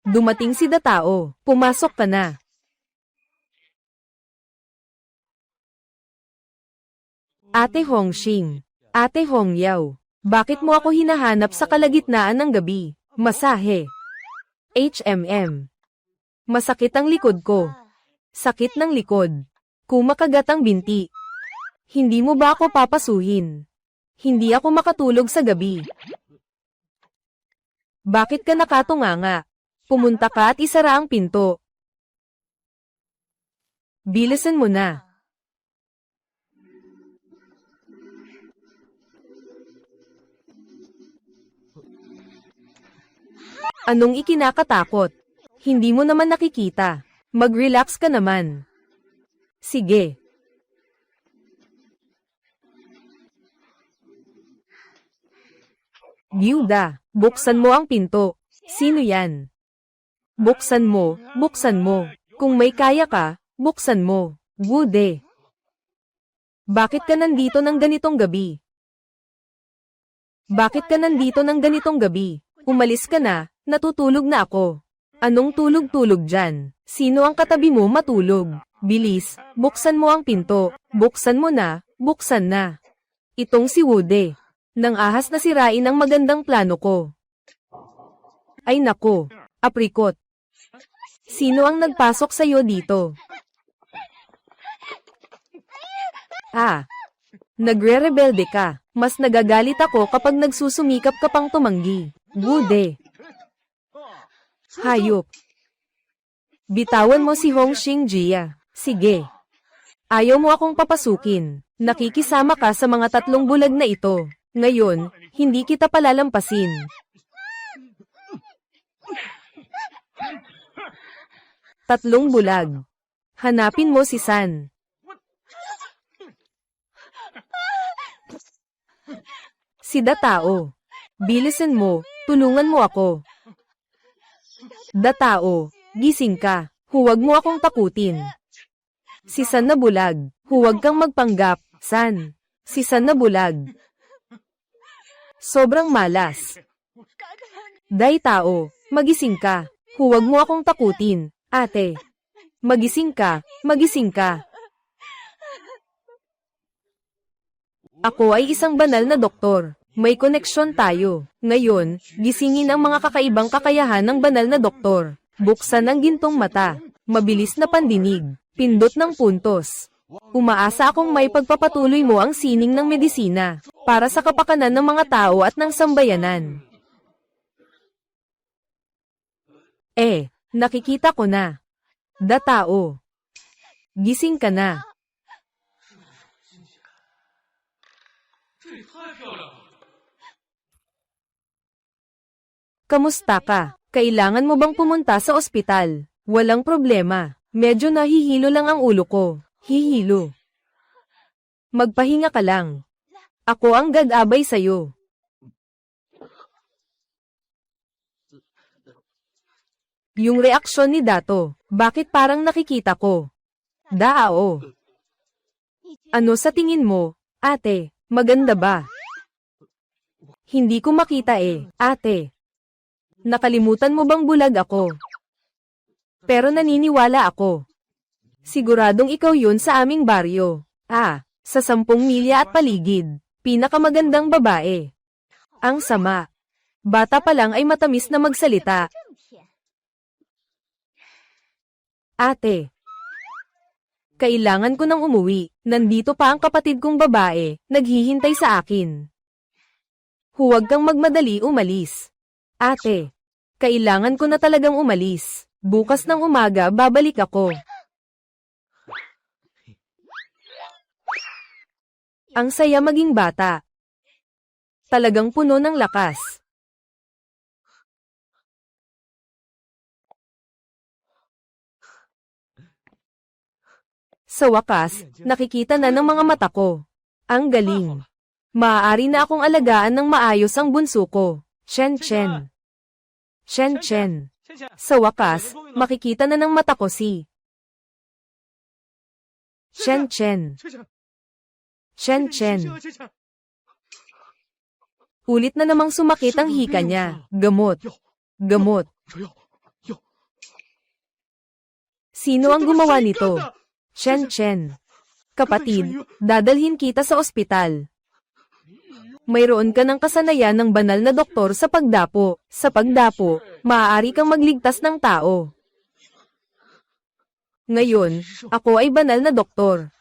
Dumating si Datao. Pumasok ka na. Ate Hongxing. Ate Hongyao. Bakit mo ako hinahanap sa kalagitnaan ng gabi? Masahe. HMM. Masakit ang likod ko. Sakit ng likod. Kumakagat ang binti. Hindi mo ba ako papasuhin? Hindi ako makatulog sa gabi. Bakit ka nakatunganga? Pumunta ka at isara ang pinto. Bilisan mo na. Anong ikinakatakot? Hindi mo naman nakikita. Mag-relax ka naman. Sige. Gyuda, buksan mo ang pinto. Sino yan? Buksan mo, buksan mo. Kung may kaya ka, buksan mo. Wude. Bakit ka nandito ng ganitong gabi? Bakit ka nandito ng ganitong gabi? Umalis ka na, natutulog na ako. Anong tulog-tulog dyan? Sino ang katabi mo matulog? Bilis, buksan mo ang pinto. Buksan mo na, buksan na. Itong si Wude. Nang ahas na sirain ang magandang plano ko. Ay nako, aprikot. Sino ang nagpasok sa'yo dito? Ah, nagre-rebelde ka. Mas nagagalit ako kapag nagsusumikap ka pang tumanggi. Wude. Hayop. Bitawan mo si Hongxing Jia. Sige. Ayaw mo akong papasukin. Nakikisama ka sa mga 3 bulag na ito. Ngayon, hindi kita palalampasin. Tatlong bulag. Hanapin mo si San. Si Datao. Bilisan mo, tulungan mo ako. Datao, gising ka. Huwag mo akong takutin. Si San na bulag. Huwag kang magpanggap, San. Si San na bulag. Sobrang malas. Dai Tao, magising ka. Huwag mo akong takutin, ate. Magising ka, magising ka. Ako ay isang banal na doktor. May koneksyon tayo. Ngayon, gisingin ang mga kakaibang kakayahan ng banal na doktor. Buksan ang gintong mata. Mabilis na pandinig. Pindot ng puntos. Umaasa akong may pagpapatuloy mo ang sining ng medisina para sa kapakanan ng mga tao at ng sambayanan. Nakikita ko na. Datao. Gising ka na. Kamusta ka? Kailangan mo bang pumunta sa ospital? Walang problema. Medyo nahihilo lang ang ulo ko. Hihilo. Magpahinga ka lang. Ako ang gagabay sa'yo. Yung reaksyon ni Dato, bakit parang nakikita ko? Dao. Ano sa tingin mo, ate? Maganda ba? Hindi ko makita ate. Nakalimutan mo bang bulag ako? Pero naniniwala ako. Siguradong ikaw yun sa aming baryo. Sa 10 milya at paligid. Pinakamagandang babae. Ang sama. Bata pa lang ay matamis na magsalita. Ate. Kailangan ko nang umuwi. Nandito pa ang kapatid kong babae, naghihintay sa akin. Huwag kang magmadali umalis. Ate. Kailangan ko na talagang umalis. Bukas ng umaga babalik ako. Ang saya maging bata. Talagang puno ng lakas. Sa wakas, nakikita na ng mga mata ko. Ang galing. Maaari na akong alagaan ng maayos ang bunso ko. Shen Chen. Shen Chen. Sa wakas, makikita na ng mata ko si Shen Chen. Shen Chen. Ulit na namang sumakit ang hika niya. Gamot. Gamot. Sino ang gumawa nito? Chen Chen. Kapatid, dadalhin kita sa ospital. Mayroon ka ng kasanayan ng banal na doktor sa pagdapo. Sa pagdapo, maaari kang magligtas ng tao. Ngayon, ako ay banal na doktor.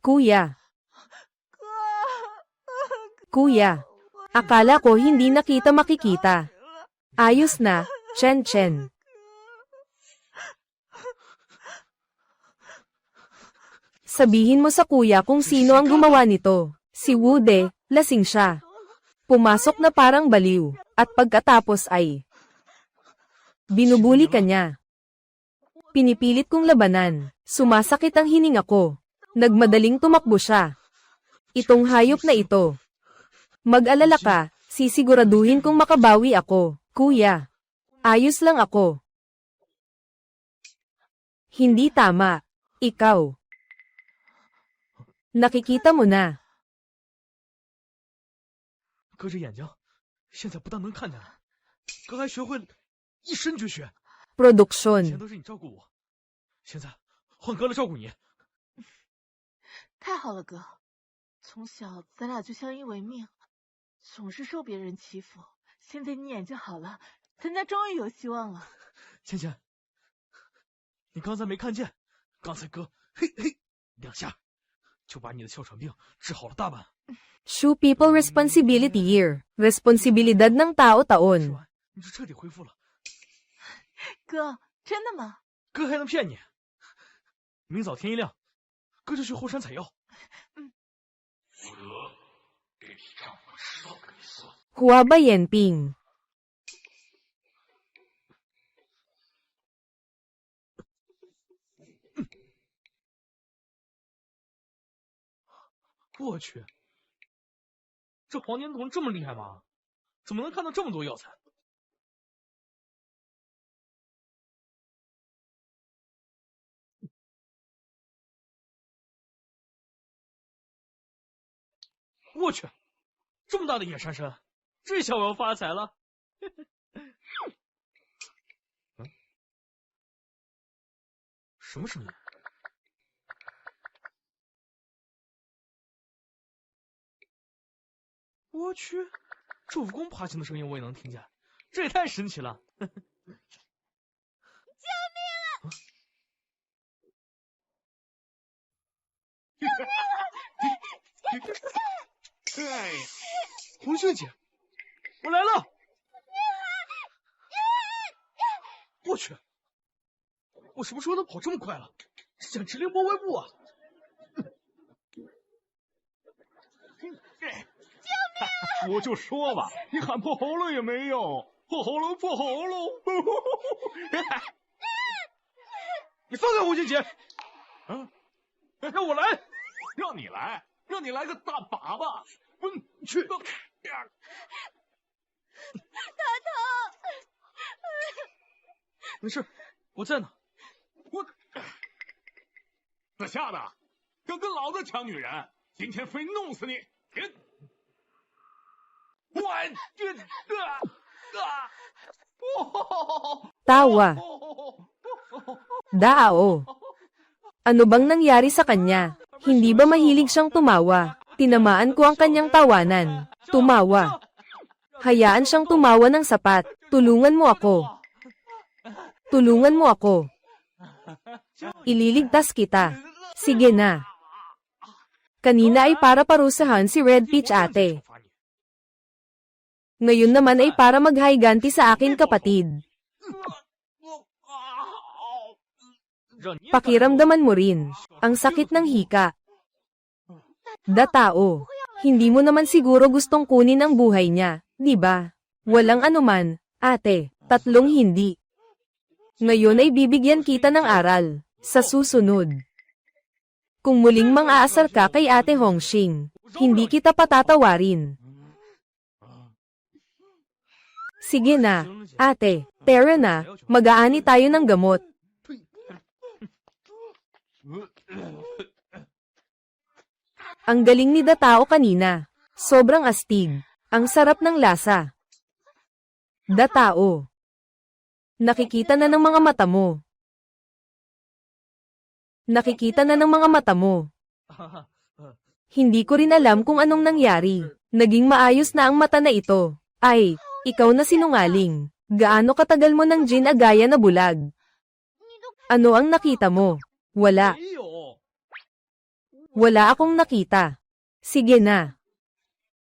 Kuya. Kuya. Akala ko hindi na kita makikita. Ayos na, Chen Chen. Sabihin mo sa kuya kung sino ang gumawa nito. Si Wude, lasing siya. Pumasok na parang baliw, at pagkatapos ay binubuli ka niya. Pinipilit kong labanan. Sumasakit ang hininga ko. Nagmadaling tumakbo siya. Itong hayop na ito. Mag-alala ka, sisiguraduhin kong makabawi ako, kuya. Ayos lang ako. Hindi tama. Ikaw. Nakikita mo na. 哥这眼睛，现在不但能看见了，哥还学会了一身绝学。以 Produksyon. 前都是你照顾我，现在换哥来照顾你。太好了，哥，从小咱俩就相依为命，总是受别人欺负。现在你眼睛好了，咱家终于有希望了。芊芊，你刚才没看见，刚才哥嘿嘿两下，就把你的哮喘病治好了大半。 Shoe People Responsibility Year. Responsibilidad ng tao 吃 taon. 完你就彻底恢复了，哥，真的吗？哥还能骗你？明早天一亮，哥就去后山采药。否则给你丈夫迟早跟你算。 Huaba Yenping. 我去，这黄金瞳这么厉害吗？怎么能看到这么多药材？我去，这么大的野山参，这下我要发财了。什么声音？我去，这蜈蚣爬行的声音我也能听见，这也太神奇了！救命啊！哎，红杏姐，我来了！我去，我什么时候能跑这么快了？简直凌波微步啊！我就说吧，你喊破喉咙也没用，破喉咙，破喉咙。你放开红杏姐！啊，让我来！让你来，让你来个大粑粑。去！他疼。没事，我在呢。我，这下的，要跟老子抢女人，今天非弄死你！我这Tawa. Dao. Ano bang nangyari sa kanya? Hindi ba mahilig siyang tumawa? Tinamaan ko ang kanyang tawanan. Tumawa. Hayaan siyang tumawa ng sapat. Tulungan mo ako. Tulungan mo ako. Ililigtas kita. Sige na. Kanina ay para parusahan si Red Peach ate. Ngayon naman ay para maghayganti sa akin kapatid. Pakiramdaman mo rin, ang sakit ng hika. Datao, hindi mo naman siguro gustong kunin ang buhay niya, di ba? Walang anuman, ate, 3 hindi. Ngayon ay bibigyan kita ng aral, sa susunod. Kung muling mang-aasar ka kay ate Hongxing, hindi kita patatawarin. Sige na, ate, tara na, mag-aani tayo ng gamot. Ang galing ni Datao kanina. Sobrang astig. Ang sarap ng lasa. Datao. Nakikita na ng mga mata mo. Nakikita na ng mga mata mo. Hindi ko rin alam kung anong nangyari. Naging maayos na ang mata na ito. Ay, ikaw na sinungaling. Gaano katagal mo ng Jin Agaya na bulag? Ano ang nakita mo? Wala. 没有。 Wala akong nakita. Sige na.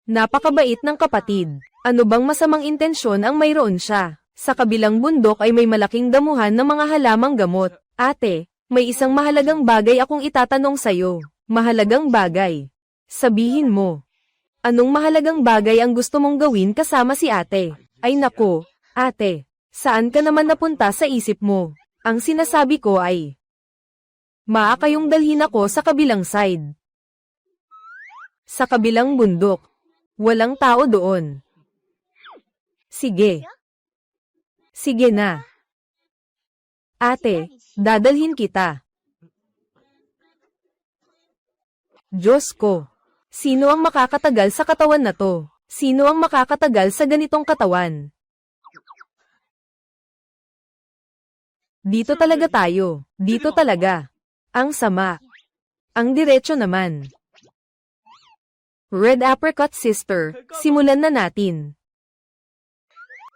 Napakabait ng kapatid. Ano bang masamang intensyon ang mayroon siya? Sa kabilang bundok ay may malaking damuhan ng mga halamang gamot. Ate, may isang mahalagang bagay akong itatanong sa'yo. Mahalagang bagay. Sabihin mo. Anong mahalagang bagay ang gusto mong gawin kasama si ate? Ay nako, ate. Saan ka naman napunta sa isip mo? Ang sinasabi ko ay, maakayong dalhin ako sa kabilang side. Sa kabilang bundok. Walang tao doon. Sige. Sige na. Ate, dadalhin kita. Diyos ko. Sino ang makakatagal sa katawan na to? Sino ang makakatagal sa ganitong katawan? Dito talaga tayo. Dito talaga. Ang sama. Ang diretso naman. Red Apricot Sister, simulan na natin.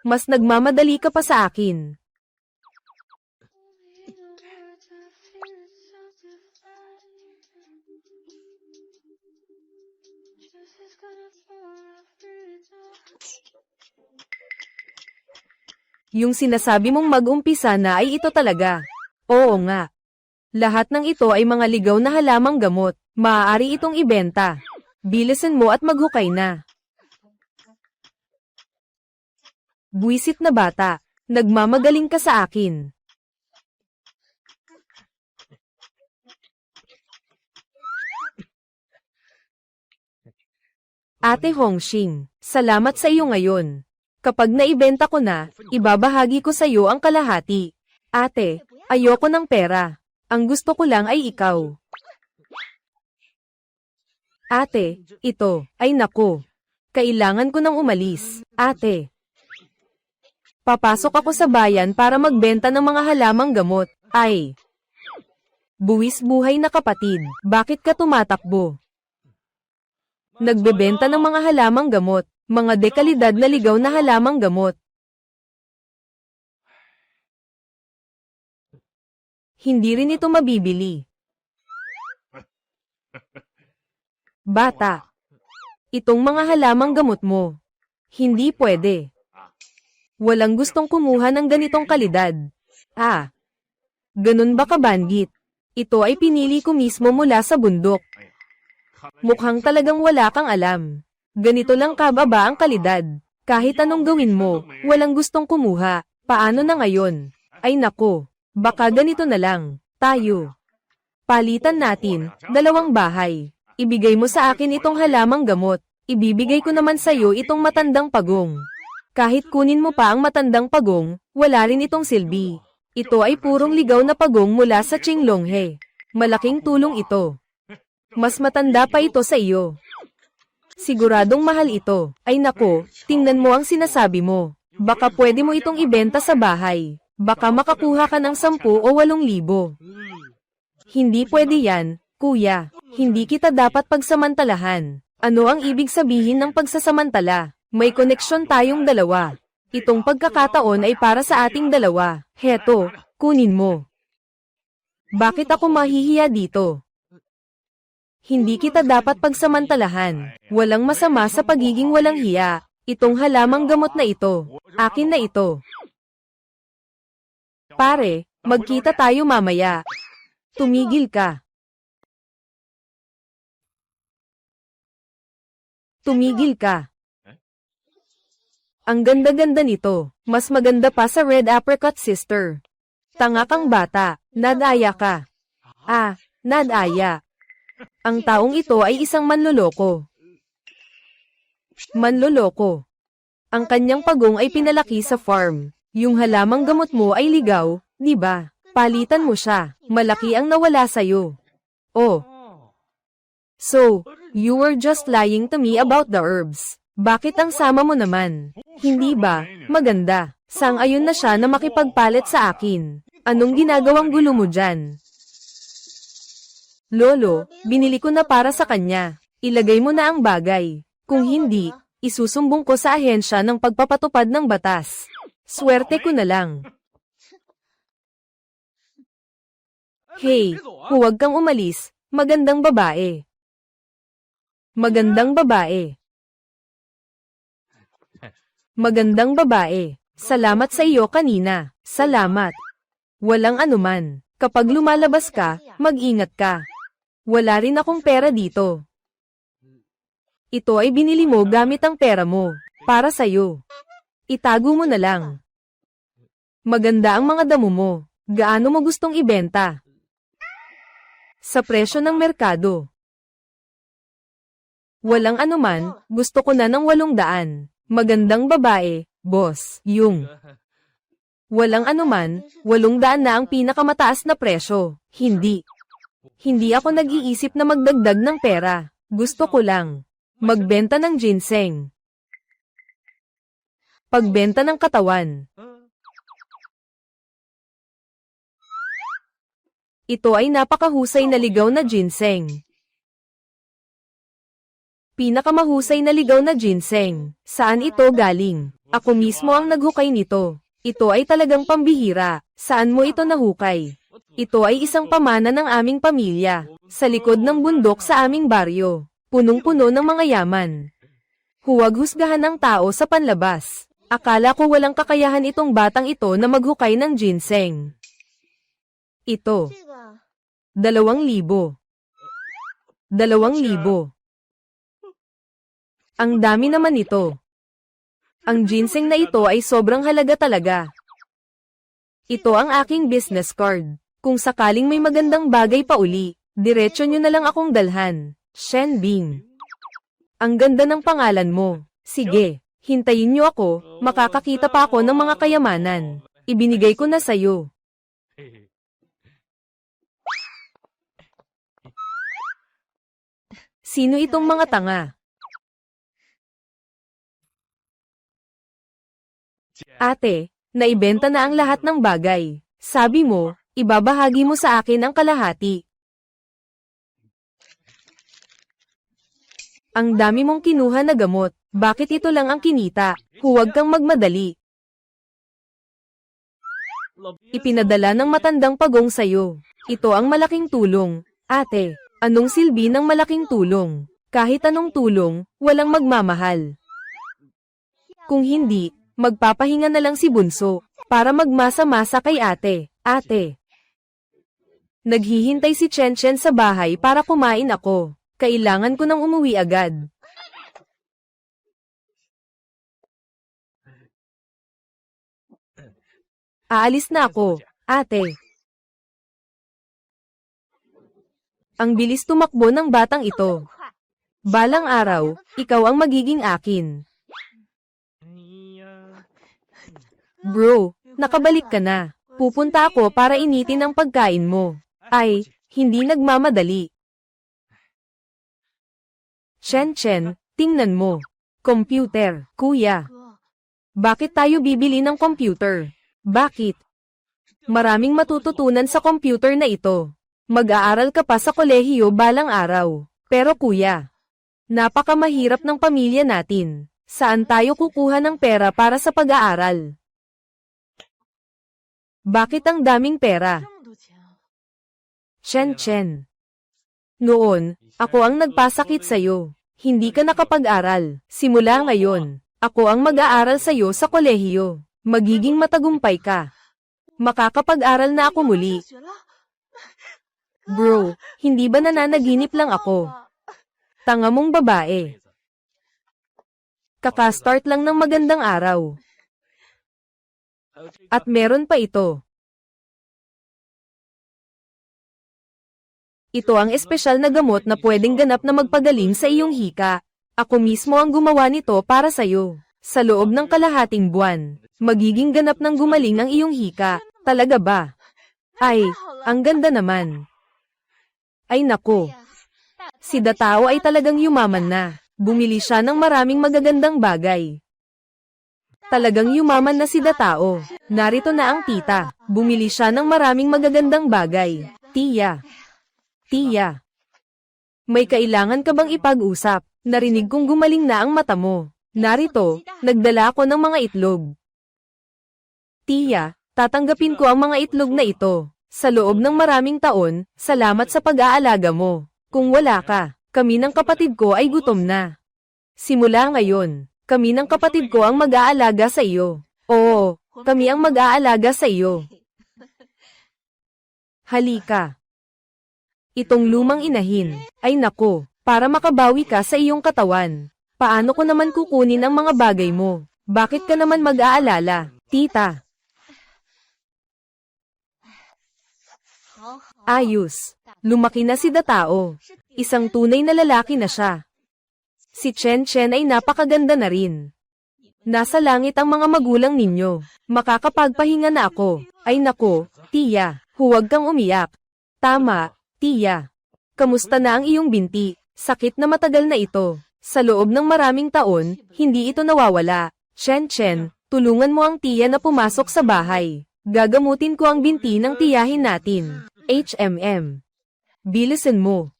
Mas nagmamadali ka pa sa akin. Yung sinasabi mong mag-umpisa na ay ito talaga. Oo nga. Lahat ng ito ay mga ligaw na halamang gamot. Maaari itong ibenta. Bilisan mo at maghukay na. Buwisit na bata. Nagmamagaling ka sa akin. Ate Hongxing, salamat sa iyo ngayon. Kapag naibenta ko na, ibabahagi ko sa iyo ang kalahati. Ate, ayoko ng pera. Ang gusto ko lang ay ikaw. Ate, ito, ay nako. Kailangan ko nang umalis. Ate. Papasok ako sa bayan para magbenta ng mga halamang gamot. Ay. Buwis buhay na kapatid, bakit ka tumatakbo? Nagbebenta ng mga halamang gamot, mga dekalidad na ligaw na halamang gamot. Hindi rin ito mabibili. Bata. Itong mga halamang gamot mo. Hindi pwede. Walang gustong kumuha ng ganitong kalidad. Ah. Ganun ba kabandit? Ito ay pinili ko mismo mula sa bundok. Mukhang talagang wala kang alam. Ganito lang kababa ang kalidad. Kahit anong gawin mo, walang gustong kumuha. Paano na ngayon? Ay nako. Baka ganito na lang. Tayo. Palitan natin, 2 bahay. Ibigay mo sa akin itong halamang gamot. Ibibigay ko naman sa iyo itong matandang pagong. Kahit kunin mo pa ang matandang pagong, wala rin itong silbi. Ito ay purong ligaw na pagong mula sa Qinglonghe. Malaking tulong ito. Mas matanda pa ito sa iyo. Siguradong mahal ito. Ay nako, tingnan mo ang sinasabi mo. Baka pwede mo itong ibenta sa bahay. Baka makakuha ka ng 10 o 8,000. Hindi pwede yan, kuya. Hindi kita dapat pagsamantalahan. Ano ang ibig sabihin ng pagsasamantala? May koneksyon tayong dalawa. Itong pagkakataon ay para sa ating dalawa. Heto, kunin mo. Bakit ako mahihiya dito? Hindi kita dapat pagsamantalahan. Walang masama sa pagiging walang hiya. Itong halamang gamot na ito. Akin na ito. Pare, magkita tayo mamaya. Tumigil ka. Tumigil ka. Ang ganda-ganda nito. Mas maganda pa sa Red Apricot Sister. Tanga kang bata. Nadaya ka. Ah, nadaya. Ang taong ito ay isang manloloko. Manloloko. Ang kanyang pagong ay pinalaki sa farm. Yung halamang gamot mo ay ligaw, di ba? Palitan mo siya. Malaki ang nawala sa'yo. Oh, 哦， so, you were just lying to me about the herbs. Bakit ang sama mo naman? Hindi ba, maganda? Sang-ayon na siya na makipagpalit sa akin. Anong ginagawang gulo mo dyan? Lolo, binili ko na para sa kanya. Ilagay mo na ang bagay. Kung hindi, isusumbong ko sa ahensya ng pagpapatupad ng batas. Swerte ko na lang. Hey, huwag kang umalis. Magandang babae. Magandang babae. Magandang babae. Salamat sa iyo kanina. Salamat. Walang anuman. Kapag lumalabas ka, mag-ingat ka. Wala rin akong pera dito. Ito ay binili mo gamit ang pera mo. Para sa'yo. Itago mo na lang. Maganda ang mga damo mo. Gaano mo gustong ibenta? Sa presyo ng merkado. Walang anuman, gusto ko na ng 800. Magandang babae, boss, yung. Walang anuman, 800 na ang pinakamataas na presyo. Hindi. Hindi ako nag-iisip na magdagdag ng pera. Gusto ko lang magbenta ng ginseng. Pagbenta ng katawan. Ito ay napakahusay na ligaw na ginseng. Pinakamahusay na ligaw na ginseng. Saan ito galing? Ako mismo ang naghukay nito. Ito ay talagang pambihira. Saan mo ito nahukay? Ito ay isang pamana ng aming pamilya. Sa likod ng bundok sa aming baryo. Punong-puno ng mga yaman. Huwag husgahan ng tao sa panlabas. Akala ko walang kakayahan itong batang ito na maghukay ng ginseng. Ito. 2,000. 2,000. Ang dami naman ito. Ang ginseng na ito ay sobrang halaga talaga. Ito ang aking business card. Kung sakaling may magandang bagay pa uli, diretso nyo na lang akong dalhan. Shen Bing. Ang ganda ng pangalan mo. Sige, hintayin nyo ako, makakakita pa ako ng mga kayamanan. Ibinigay ko na sayo. Sino itong mga tanga? Ate, naibenta na ang lahat ng bagay. Sabi mo, ibabahagi mo sa akin ang kalahati. Ang dami mong kinuha na gamot. Bakit ito lang ang kinita? Huwag kang magmadali. Ipinadala ng matandang pagong sayo. Ito ang malaking tulong. Ate, anong silbi ng malaking tulong? Kahit anong tulong, walang magmamahal. Kung hindi, magpapahinga na lang si Bunso, para magmasa-masa kay ate. Ate. Naghihintay si Chen Chen sa bahay para kumain ako. Kailangan ko nang umuwi agad. Aalis na ako, ate. Ang bilis tumakbo ng batang ito. Balang araw, ikaw ang magiging akin. Bro, nakabalik ka na. Pupunta ako para initin ang pagkain mo. Ay, hindi nagmamadali. Chen Chen, tingnan mo. Computer, kuya. Bakit tayo bibili ng computer? Bakit? Maraming matututunan sa computer na ito. Mag-aaral ka pa sa kolehiyo balang araw. Pero kuya, napakamahirap ng pamilya natin. Saan tayo kukuha ng pera para sa pag-aaral? Bakit ang daming pera? Chen Chen. Noon, ako ang nagpasakit sa'yo. Hindi ka nakapag-aral. Simula ngayon, ako ang mag-aaral sa'yo sa kolehiyo. Magiging matagumpay ka. Makakapag-aral na ako muli. Bro, hindi ba nananaginip lang ako? Tanga mong babae. Kaka-start lang ng magandang araw. At meron pa ito. Ito ang espesyal na gamot na pwedeng ganap na magpagaling sa iyong hika. Ako mismo ang gumawa nito para sa'yo. Sa loob ng kalahating buwan, magiging ganap ng gumaling ang iyong hika. Talaga ba? Ay, ang ganda naman. Ay nako. Si Datao ay talagang yumaman na. Bumili siya ng maraming magagandang bagay. Talagang yumaman na si Datao. Narito na ang tita. Bumili siya ng maraming magagandang bagay. Tiya. Tiya. May kailangan ka bang ipag-usap? Narinig kong gumaling na ang mata mo. Narito, nagdala ako ng mga itlog. Tiya, tatanggapin ko ang mga itlog na ito. Sa loob ng maraming taon, salamat sa pag-aalaga mo. Kung wala ka, kami ng kapatid ko ay gutom na. Simula ngayon, kami ng kapatid ko ang mag-aalaga sa iyo. Oo, kami ang mag-aalaga sa iyo. Halika. Itong lumang inahin, ay nako, para makabawi ka sa iyong katawan. Paano ko naman kukunin ang mga bagay mo? Bakit ka naman mag-aalala, tita? Ayos. Lumaki na si Datao. Isang tunay na lalaki na siya. Si Chen Chen ay napakaganda na rin. Nasa langit ang mga magulang ninyo. Makakapagpahinga na ako. Ay nako, tiya, huwag kang umiyak. Tama, tiya. Kamusta na ang iyong binti? Sakit na matagal na ito. Sa loob ng maraming taon, hindi ito nawawala. Chen Chen, tulungan mo ang tiya na pumasok sa bahay. Gagamutin ko ang binti ng tiyahin natin. HMM. Bilisan mo.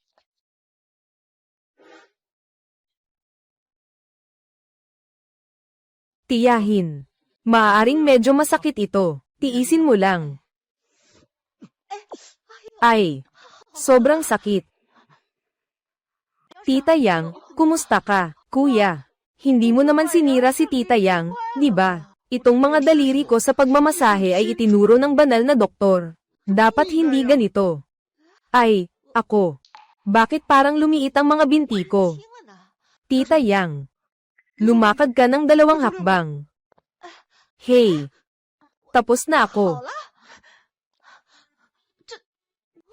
Tiyahin. Maaaring medyo masakit ito. Tiisin mo lang. Ay. Sobrang sakit. Tita Yang, kumusta ka, kuya? Hindi mo naman sinira si Tita Yang, di ba? Itong mga daliri ko sa pagmamasahe ay itinuro ng banal na doktor. Dapat hindi ganito. Ay, ako. Bakit parang lumiit ang mga binti ko? Tita Yang. Lumakad ka ng 2 hakbang. Hey. Tapos na ako.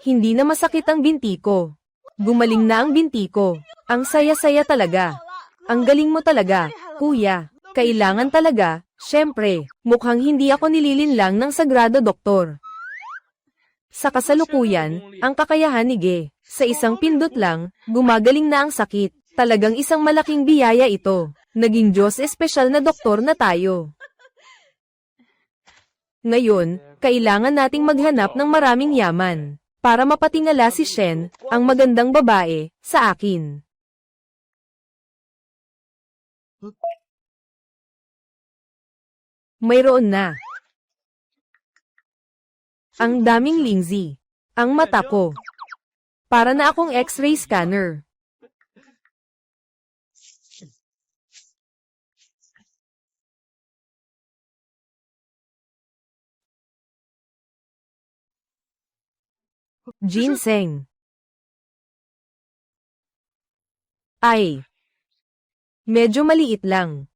Hindi na masakit ang binti ko. Gumaling na ang binti ko. Ang saya-saya talaga. Ang galing mo talaga, kuya. Kailangan talaga, syempre, mukhang hindi ako nililinlang ng sagrado doktor. Sa kasalukuyan, ang kakayahan ni Ge, sa isang pindot lang, gumagaling na ang sakit. Talagang isang malaking biyaya ito. Naging Diyos espesyal na doktor na tayo. Ngayon, kailangan nating maghanap ng maraming yaman, para mapatingala si Shen, ang magandang babae, sa akin. Mayroon na. Ang daming lingzi. Ang mata ko. Para na akong X-ray scanner. Ginseng. Ay. Medyo maliit lang.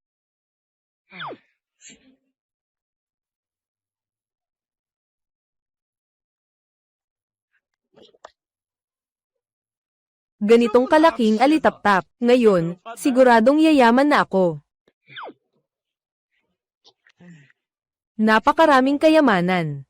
Ganitong kalaking alitaptap. Ngayon, siguradong yayaman na ako. Napakaraming kayamanan.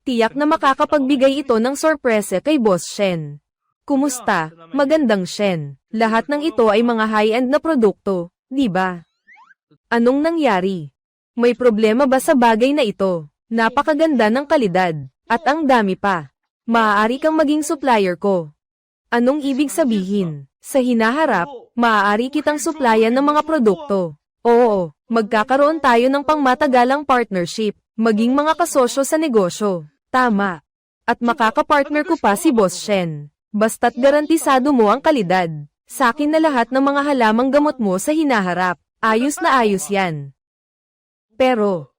Tiyak na makakapagbigay ito ng sorpresa kay Boss Shen. Kumusta, magandang Shen? Lahat ng ito ay mga high-end na produkto, di ba? Anong nangyari? May problema ba sa bagay na ito? Napakaganda ng kalidad, at ang dami pa. Maaari kang maging supplier ko. Anong ibig sabihin? Sa hinaharap, maaari kitang supplyan ng mga produkto. Oo, magkakaroon tayo ng pangmatagalang partnership, maging mga kasosyo sa negosyo. Tama. At makakapartner ko pa si Boss Shen. Basta't garantisado mo ang kalidad. Sa akin na lahat ng mga halamang gamot mo sa hinaharap. Ayos na ayos yan. Pero,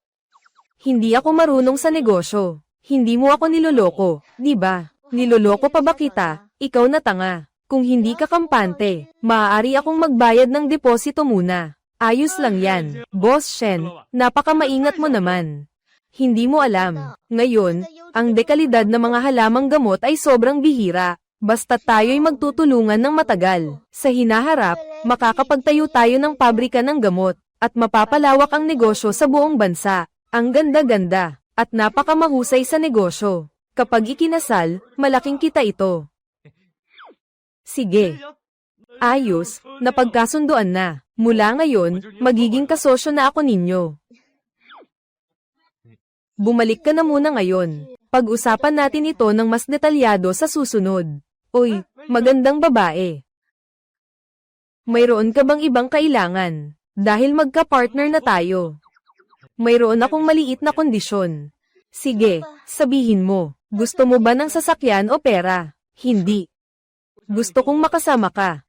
hindi ako marunong sa negosyo. Hindi mo ako niloloko, di ba? Niloloko pa ba kita? Ikaw na tanga. Kung hindi ka kampante, maaari akong magbayad ng deposito muna. Ayos lang yan. Boss Shen, napakamaingat mo naman. Hindi mo alam. Ngayon, ang dekalidad ng mga halamang gamot ay sobrang bihira. Basta tayo'y magtutulungan ng matagal. Sa hinaharap, makakapagtayo tayo ng pabrika ng gamot, at mapapalawak ang negosyo sa buong bansa. Ang ganda-ganda, at napakamahusay sa negosyo. Kapag ikinasal, malaking kita ito. Sige. Ayos, napagkasunduan na. Mula ngayon, magiging kasosyo na ako ninyo. Bumalik ka na muna ngayon. Pag-usapan natin ito ng mas detalyado sa susunod. Uy, magandang babae. Mayroon ka bang ibang kailangan? Dahil magka-partner na tayo. Mayroon akong maliit na kondisyon. Sige, sabihin mo. Gusto mo ba ng sasakyan o pera? Hindi. Gusto kong makasama ka.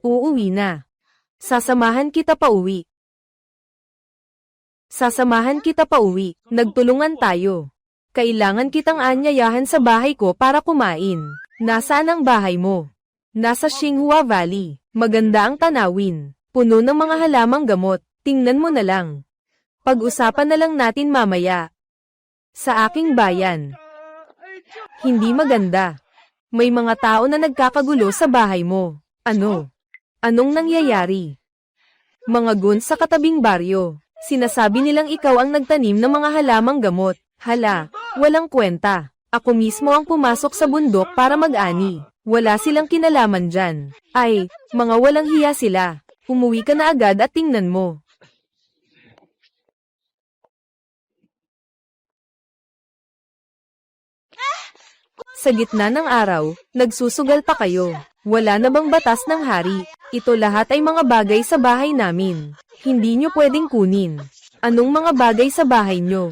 Uuwi na. Sasamahan kita pa uwi. Sasamahan kita pa uwi. Nagtulungan tayo. Kailangan kitang anyayahan sa bahay ko para kumain. Nasaan ang bahay mo? Nasa Xinghua Valley. Maganda ang tanawin. Puno ng mga halamang gamot. Tingnan mo na lang. Pag-usapan na lang natin mamaya. Sa aking bayan. Hindi maganda. May mga tao na nagkakagulo sa bahay mo. Ano? Anong nangyayari? Mga guns sa katabing baryo. Sinasabi nilang ikaw ang nagtanim ng mga halamang gamot. Hala, walang kwenta. Ako mismo ang pumasok sa bundok para mag-ani. Wala silang kinalaman dyan. Ay, mga walang hiya sila. Umuwi ka na agad at tingnan mo. Sa gitna ng araw, nagsusugal pa kayo. Wala na bang batas ng hari? Ito lahat ay mga bagay sa bahay namin. Hindi nyo pwedeng kunin. Anong mga bagay sa bahay nyo?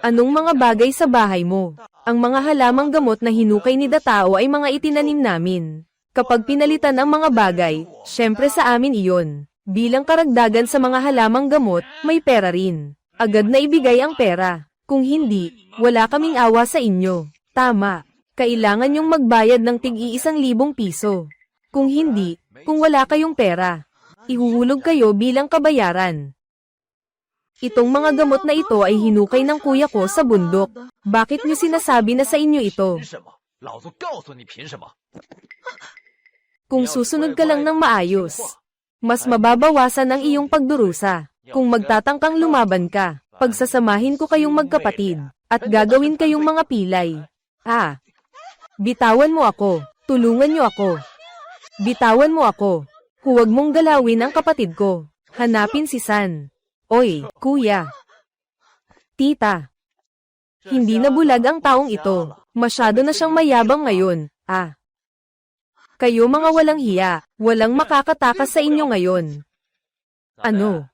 Anong mga bagay sa bahay mo? Ang mga halamang gamot na hinukay ni Datao ay mga itinanim namin. Kapag pinalitan ang mga bagay, syempre sa amin iyon. Bilang karagdagan sa mga halamang gamot, may pera rin. Agad na ibigay ang pera. Kung hindi, wala kaming awa sa inyo. Tama. Kailangan yung magbayad ng tig-1,000 piso. Kung hindi, kung wala kayong pera, ihuhulog kayo bilang kabayaran. Itong mga gamot na ito ay hinukay ng kuya ko sa bundok. Bakit niyo sinasabi na sa inyo ito? Kung susunod ka lang ng maayos, mas mababawasan ang iyong pagdurusa. Kung magtatangkang lumaban ka, pagsasamahin ko kayong magkapatid, at gagawin kayong mga pilay. Bitawan mo ako. Tulungan niyo ako. Bitawan mo ako. Huwag mong galawin ang kapatid ko. Hanapin si San. Oy, kuya. Tita. Hindi na bulag ang taong ito. Masyado na siyang mayabang ngayon. Kayo mga walang hiya. Walang makakatakas sa inyo ngayon. Ano?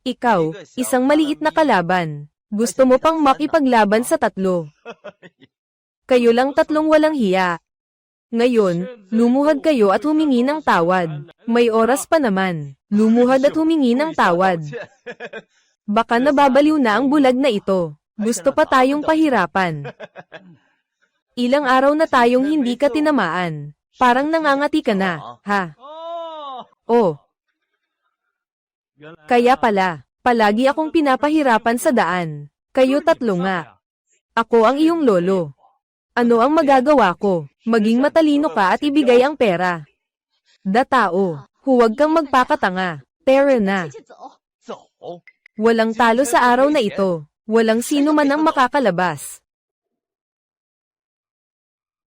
Ikaw, isang maliit na kalaban. Gusto mo pang makipaglaban sa 3. Kayo lang 3 walang hiya. Ngayon, lumuhad kayo at humingi ng tawad. May oras pa naman. Lumuhad at humingi ng tawad. Baka nababaliw na ang bulag na ito. Gusto pa tayong pahirapan. Ilang araw na tayong hindi ka tinamaan. Parang nangangati ka na, ha? Oh. Kaya pala, palagi akong pinapahirapan sa daan. Kayo 3 nga. Ako ang iyong lolo. Ano ang magagawa ko? Maging matalino ka at ibigay ang pera. Datao, huwag kang magpakatanga. Tara na. Walang talo sa araw na ito. Walang sino man ang makakalabas.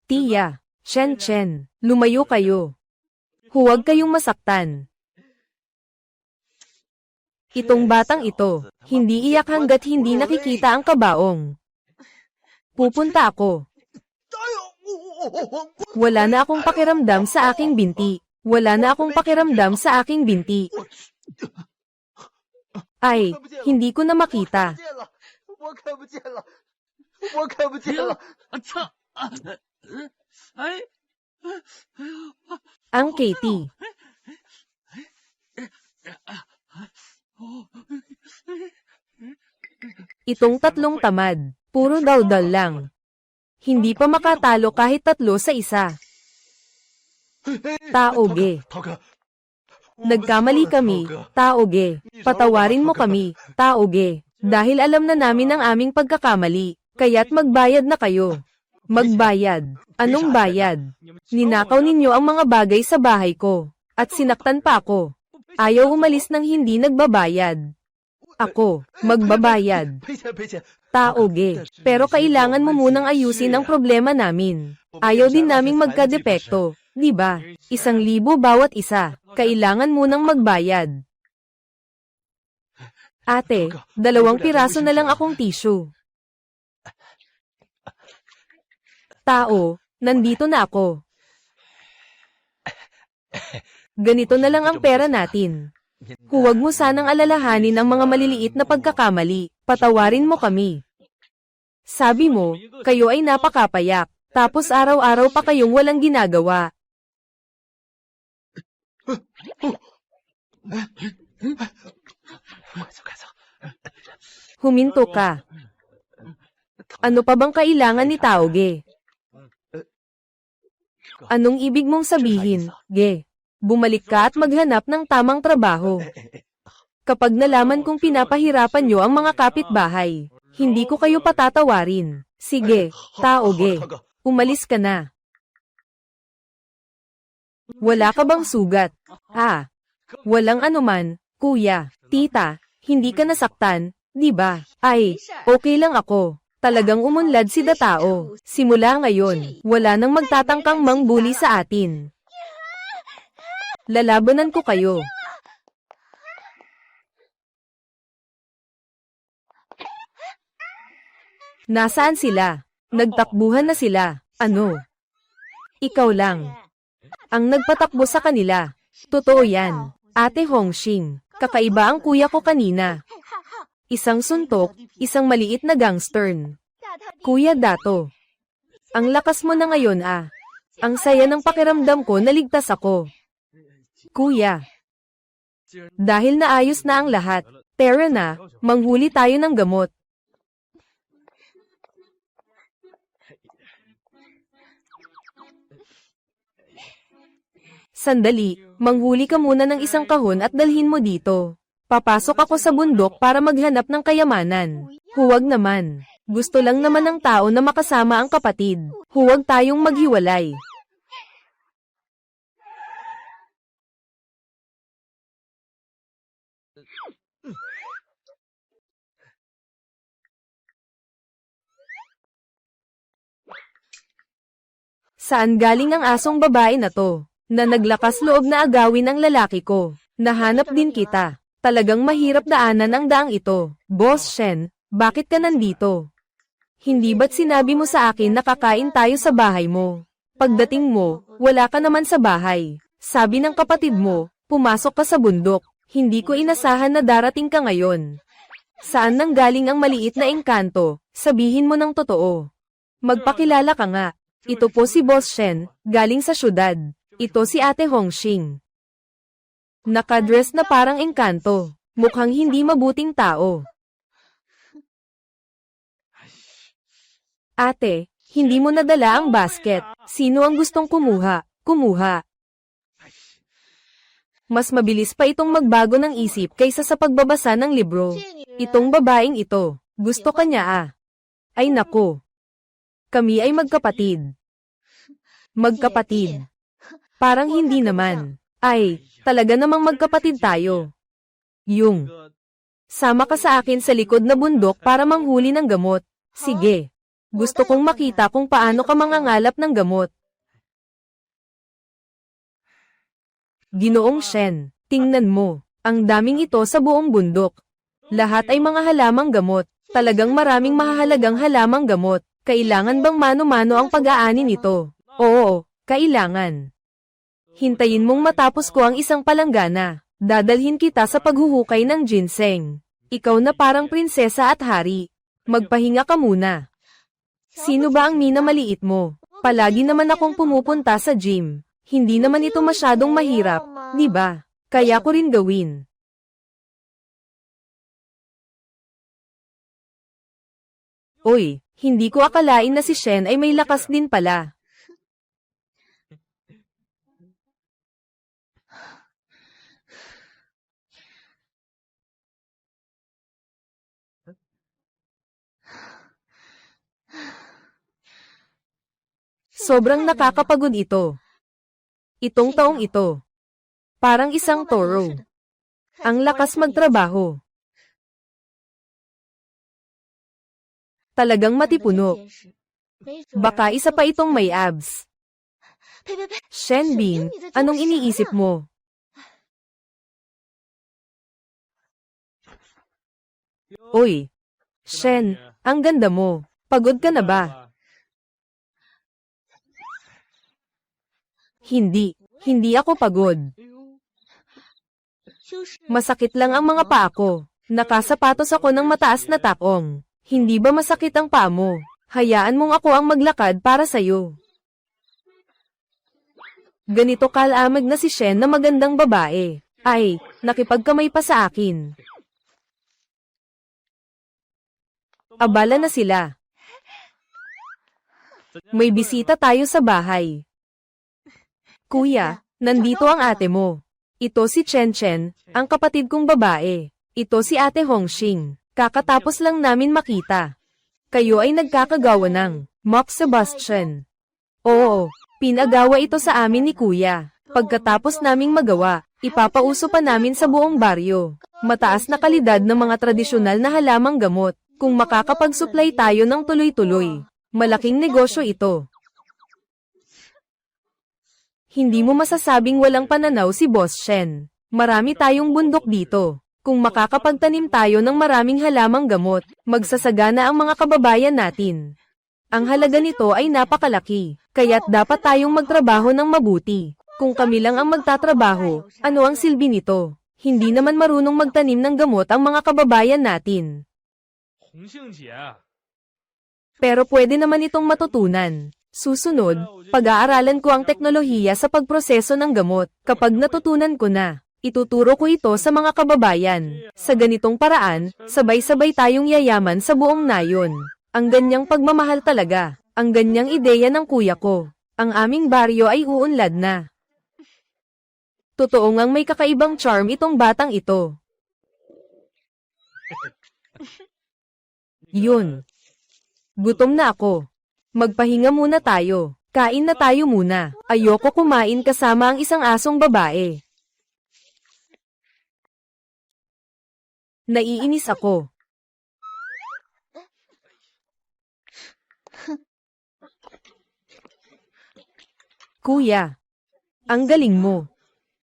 Tia, Chen, lumayo kayo. Huwag kayong masaktan. Itong batang ito, hindi iyak hanggat hindi nakikita ang kabaong. Pupunta ako. Wala na akong pakiramdam sa aking binti. Wala na akong pakiramdam sa aking binti. Ay, hindi ko na makita. Ang Katie. Itong 3 tamad, puro daldal lang. Hindi pa makatalo kahit 3 sa isa. Taoge. Nagkamali kami, Taoge. Patawarin mo kami, Taoge. Dahil alam na namin ang aming pagkakamali, kaya't magbayad na kayo. Magbayad. Anong bayad? Ninakaw ninyo ang mga bagay sa bahay ko, at sinaktan pa ako. Ayaw umalis nang hindi nagbabayad. Ako, magbabayad. 赔钱赔钱。 Taoge, pero kailangan mo munang ayusin ang problema namin. Ayaw din naming magkadepekto, di ba? 1,000 bawat isa. Kailangan munang magbayad. Ate, 2 piraso na lang akong tissue. Tao, nandito na ako. Ganito na lang ang pera natin. Huwag mo sanang alalahanin ang mga maliliit na pagkakamali. Patawarin mo kami. Sabi mo, kayo ay napakapayak. Tapos araw-araw pa kayong walang ginagawa. Huminto ka. Ano pa bang kailangan ni Taoge? Anong ibig mong sabihin, Ge? Bumalik ka at maghanap ng tamang trabaho. Kapag nalaman kong pinapahirapan nyo ang mga kapitbahay, hindi ko kayo patatawarin. Sige, Taoge, umalis ka na. Wala ka bang sugat? Walang anuman, kuya, tita, hindi ka nasaktan, di ba? Ay, okay lang ako. Talagang umunlad si Datao. Simula ngayon, wala nang magtatangkang mangbuli sa atin. Lalabanan ko kayo. Nasaan sila? Nagtakbuhan na sila. Ano? Ikaw lang. Ang nagpatakbo sa kanila. Totoo yan. Ate Hongxing. Kakaiba ang kuya ko kanina. Isang suntok, isang maliit na gangstern. Kuya Dato. Ang lakas mo na ngayon Ang saya ng pakiramdam ko na ligtas ako. Kuya. Dahil naayos na ang lahat, tara na, manghuli tayo ng gamot. Sandali, manghuli ka muna ng isang kahon at dalhin mo dito. Papasok ako sa bundok para maghanap ng kayamanan. Huwag naman. Gusto lang naman ng tao na makasama ang kapatid. Huwag tayong maghiwalay. Saan galing ang asong babae na to? Na naglakas loob na agawin ang lalaki ko. Nahanap din kita. Talagang mahirap daanan ang daang ito. Boss Shen, bakit ka nandito? Hindi ba't sinabi mo sa akin na kakain tayo sa bahay mo? Pagdating mo, wala ka naman sa bahay. Sabi ng kapatid mo, pumasok ka sa bundok. Hindi ko inasahan na darating ka ngayon. Saan nang galing ang maliit na engkanto? Sabihin mo ng totoo. Magpakilala ka nga. Ito po si Boss Shen, galing sa syudad. Ito si Ate Hongxing. Nakadress na parang engkanto. Mukhang hindi mabuting tao. Ate, hindi mo nadala ang basket. Sino ang gustong kumuha? Kumuha. Mas mabilis pa itong magbago ng isip kaysa sa pagbabasa ng libro. Itong babaeng ito, gusto ka niya Ay nako. Kami ay magkapatid. Magkapatid. Parang hindi naman. Ay, talaga namang magkapatid tayo. Yung. Sama ka sa akin sa likod na bundok para manghuli ng gamot. Sige. Gusto kong makita kung paano ka mangangalap ng gamot. Ginoong Shen, tingnan mo. Ang daming ito sa buong bundok. Lahat ay mga halamang gamot. Talagang maraming mahahalagang halamang gamot. Kailangan bang mano-mano ang pag-aani nito? Oo, kailangan. Hintayin mong matapos ko ang isang palanggana. Dadalhin kita sa paghuhukay ng ginseng. Ikaw na parang prinsesa at hari. Magpahinga ka muna. Sino ba ang minamaliit mo? Palagi naman akong pumupunta sa gym. Hindi naman ito masyadong mahirap, di ba? Kaya ko rin gawin. Oy, hindi ko akalain na si Shen ay may lakas din pala. Sobrang nakakapagod ito. Itong taong ito. Parang isang toro. Ang lakas magtrabaho. Talagang matipuno. Baka isa pa itong may abs. Shenbin, anong iniisip mo? Uy, Shen, ang ganda mo. Pagod ka na ba? Hindi ako pagod. Masakit lang ang mga paa ko. Nakasapatos ako ng mataas na takong. Hindi ba masakit ang paa mo? Hayaan mong ako ang maglakad para sa'yo. Ganito kalamag na si Shen na magandang babae. Ay, nakipagkamay pa sa akin. Abala na sila. May bisita tayo sa bahay. Kuya, nandito ang ate mo. Ito si Chen Chen, ang kapatid kong babae. Ito si ate Hongxing. Kakatapos lang namin makita. Kayo ay nagkakagawa ng Mock Sebastian. Oo, pinagawa ito sa amin ni kuya. Pagkatapos naming magawa, ipapauso pa namin sa buong baryo. Mataas na kalidad ng mga tradisyonal na halamang gamot. Kung makakapag-supply tayo ng tuloy-tuloy, malaking negosyo ito. Hindi mo masasabing walang pananaw si Boss Shen. Marami tayong bundok dito. Kung makakapagtanim tayo ng maraming halamang gamot, magsasagana ang mga kababayan natin. Ang halaga nito ay napakalaki, kaya't dapat tayong magtrabaho ng mabuti. Kung kami lang ang magtatrabaho, ano ang silbi nito? Hindi naman marunong magtanim ng gamot ang mga kababayan natin. Pero pwede naman itong matutunan. Susunod, pag-aaralan ko ang teknolohiya sa pagproseso ng gamot. Kapag natutunan ko na, ituturo ko ito sa mga kababayan. Sa ganitong paraan, sabay-sabay tayong yayaman sa buong nayon. Ang ganyang pagmamahal talaga. Ang ganyang ideya ng kuya ko. Ang aming baryo ay uunlad na. Totoo ngang may kakaibang charm itong batang ito. Yun. Gutom na ako. Magpahinga muna tayo. Kain na tayo muna. Ayoko kumain kasama ang isang asong babae. Naiinis ako. Kuya, ang galing mo.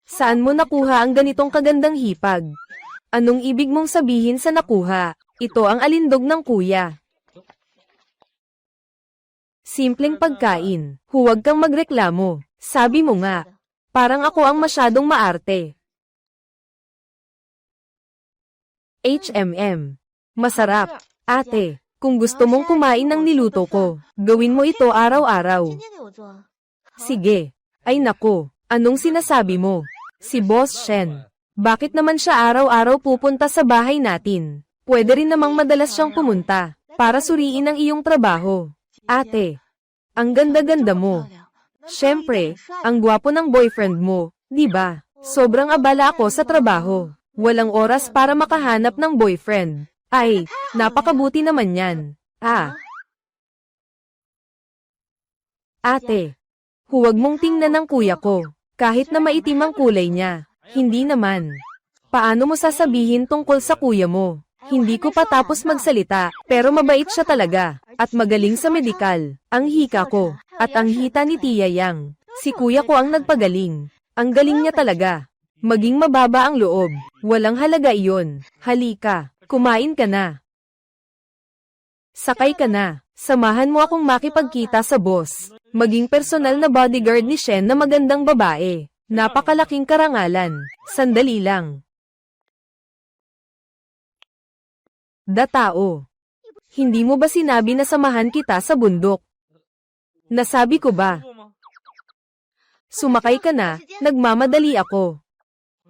Saan mo nakuha ang ganitong kagandang hipag? Anong ibig mong sabihin sa nakuha? Ito ang alindog ng kuya. Simpleng pagkain. Huwag kang magreklamo. Sabi mo nga. Parang ako ang masyadong maarte. HMM. Masarap. Ate, kung gusto mong kumain ng niluto ko, gawin mo ito araw-araw. Sige. Ay nako, anong sinasabi mo? Si Boss Shen. Bakit naman siya araw-araw pupunta sa bahay natin? Pwede rin namang madalas siyang pumunta, para suriin ang iyong trabaho. Ate, ang ganda-ganda mo. Siyempre, ang gwapo ng boyfriend mo, di ba? Sobrang abala ako sa trabaho. Walang oras para makahanap ng boyfriend. Ay, napakabuti naman yan. Ate, huwag mong tingnan ng kuya ko. Kahit na maitim ang kulay niya, hindi naman. Paano mo sasabihin tungkol sa kuya mo? Hindi ko pa tapos magsalita, pero mabait siya talaga, at magaling sa medikal. Ang hika ko, at ang hita ni Tia Yang. Si kuya ko ang nagpagaling. Ang galing niya talaga. Maging mababa ang loob. Walang halaga iyon. Halika, kumain ka na. Sakay ka na. Samahan mo akong makipagkita sa boss. Maging personal na bodyguard ni Shen na magandang babae. Napakalaking karangalan. Sandali lang. Datao. Hindi mo ba sinabi na samahan kita sa bundok? Nasabi ko ba? Sumakay ka na, nagmamadali ako.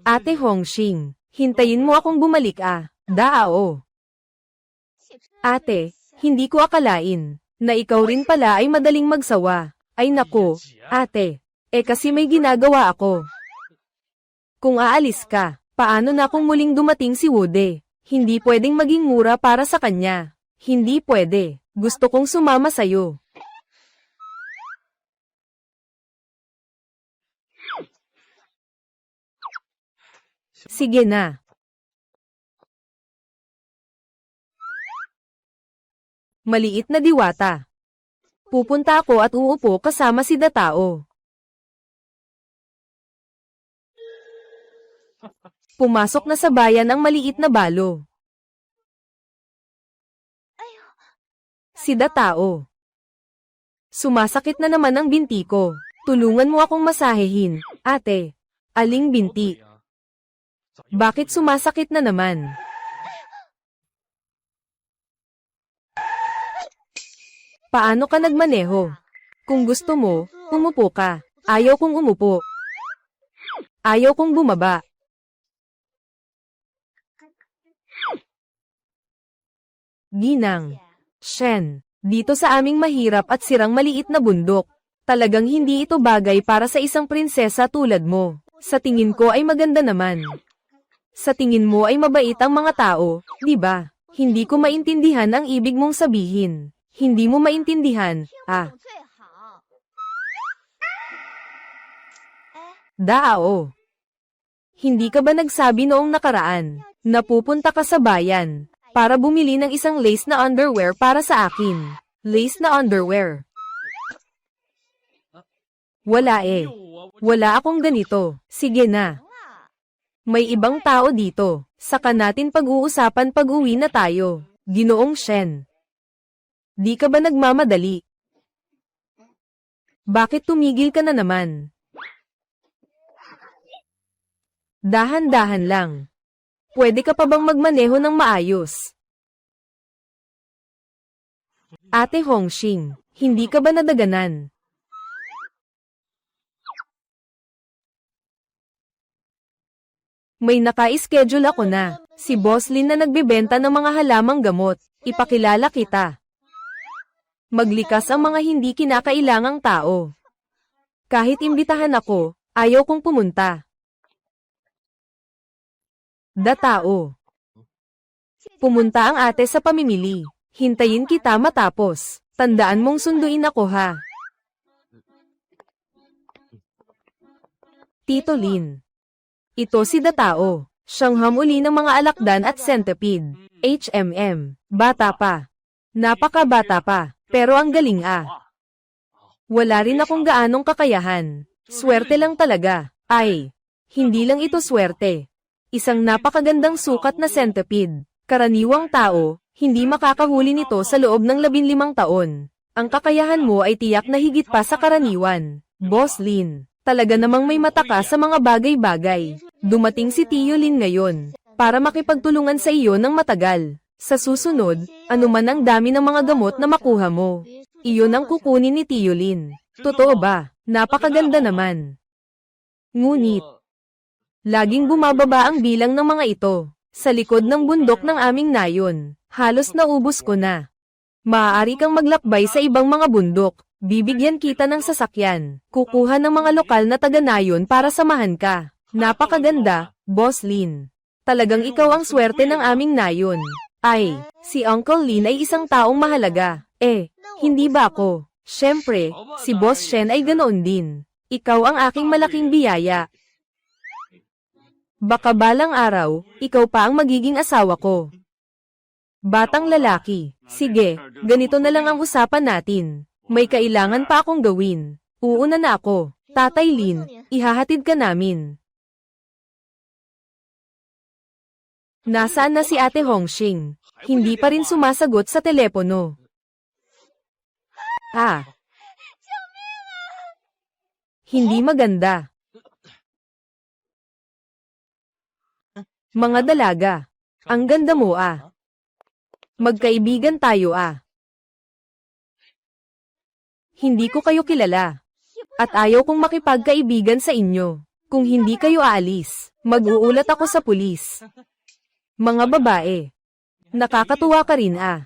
Ate Hongxing, hintayin mo akong bumalik Dao. Ate, hindi ko akalain na ikaw rin pala ay madaling magsawa. Ay nako, ate, kasi may ginagawa ako. Kung aalis ka, paano na kung muling dumating si Wude? Hindi pwedeng maging mura para sa kanya. Hindi pwede. Gusto kong sumama sa'yo. Sige na. Maliit na diwata. Pupunta ako at uupo kasama si Datao. Pumasok na sa bayan ang maliit na balo. Si Datao. Sumasakit na naman ang binti ko. Tulungan mo akong masahehin, ate. Aling binti? Bakit sumasakit na naman? Paano ka nagmaneho? Kung gusto mo, umupo ka. Ayaw kong umupo. Ayaw kong bumaba. Ginang. Shen. Dito sa aming mahirap at sirang maliit na bundok. Talagang hindi ito bagay para sa isang prinsesa tulad mo. Sa tingin ko ay maganda naman. Sa tingin mo ay mabait ang mga tao, di ba? Hindi ko maintindihan ang ibig mong sabihin. Hindi mo maintindihan, ah. Dao. Hindi ka ba nagsabi noong nakaraan, na pupunta ka sa bayan, para bumili ng isang lace na underwear para sa akin? Lace na underwear. Wala eh. Wala akong ganito. Sige na. May ibang tao dito. Saka natin pag-uusapan pag-uwi na tayo. Ginoong Shen. Di ka ba nagmamadali? Bakit tumigil ka na naman? Dahan-dahan lang. Pwede ka pa bang magmaneho ng maayos? Ate Hongxing, hindi ka ba nadaganan? May naka-schedule ako na. Si Boss Lin na nagbebenta ng mga halamang gamot. Ipakilala kita. Maglikas ang mga hindi kinakailangang tao. Kahit imbitahan ako, ayaw kong pumunta. Datao. Pumunta ang ate sa pamimili. Hintayin kita matapos. Tandaan mong sunduin ako ha. Tito Lin. Ito si Datao. Siyang hamuli ng mga alakdan at centipede. HMM. Bata pa. Napakabata pa. Pero ang galing ah. Wala rin akong gaanong kakayahan. Swerte lang talaga. Ay, hindi lang ito swerte. Isang napakagandang sukat na centipede. Karaniwang tao, hindi makakahuli nito sa loob ng 15 taon. Ang kakayahan mo ay tiyak na higit pa sa karaniwan. Boss Lin, talaga namang may mata ka sa mga bagay-bagay. Dumating si Tio Lin ngayon, para makipagtulungan sa iyo ng matagal. Sa susunod, anuman ang dami ng mga gamot na makuha mo, iyon ang kukunin ni Tio Lin. Totoo ba? Napakaganda naman. Ngunit, laging bumababa ang bilang ng mga ito. Sa likod ng bundok ng aming nayon, halos naubos ko na. Maaari kang maglakbay sa ibang mga bundok. Bibigyan kita ng sasakyan. Kukuha ng mga lokal na taga-nayon para samahan ka. Napakaganda, Boss Lin. Talagang ikaw ang swerte ng aming nayon. Ay, si Uncle Lin ay isang taong mahalaga. Hindi ba ako? Siyempre, si Boss Shen ay ganoon din. Ikaw ang aking malaking biyaya. Baka balang araw, ikaw pa ang magiging asawa ko. Batang lalaki, sige, ganito na lang ang usapan natin. May kailangan pa akong gawin. Uuna na ako. Tatay Lin, ihahatid ka namin. Nasaan na si Ate Hongxing? Hindi pa rin sumasagot sa telepono. Hindi maganda. Mga dalaga, ang ganda mo ah. Magkaibigan tayo ah. Hindi ko kayo kilala. At ayaw kong makipagkaibigan sa inyo. Kung hindi kayo aalis, mag-uulat ako sa pulis. Mga babae. Nakakatuwa ka rin ah.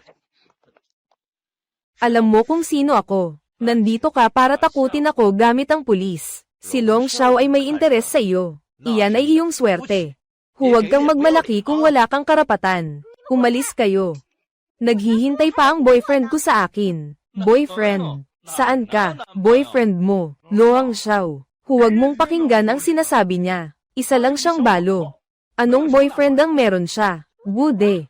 Alam mo kung sino ako. Nandito ka para takutin ako gamit ang pulis. Si Long Xiao ay may interes sa iyo. Iyan ay iyong swerte. Huwag kang magmalaki kung wala kang karapatan. Umalis kayo. Naghihintay pa ang boyfriend ko sa akin. Boyfriend? Saan ka? Boyfriend mo, Long Xiao. Huwag mong pakinggan ang sinasabi niya. Isa lang siyang balo. Anong boyfriend ang meron siya? Wude.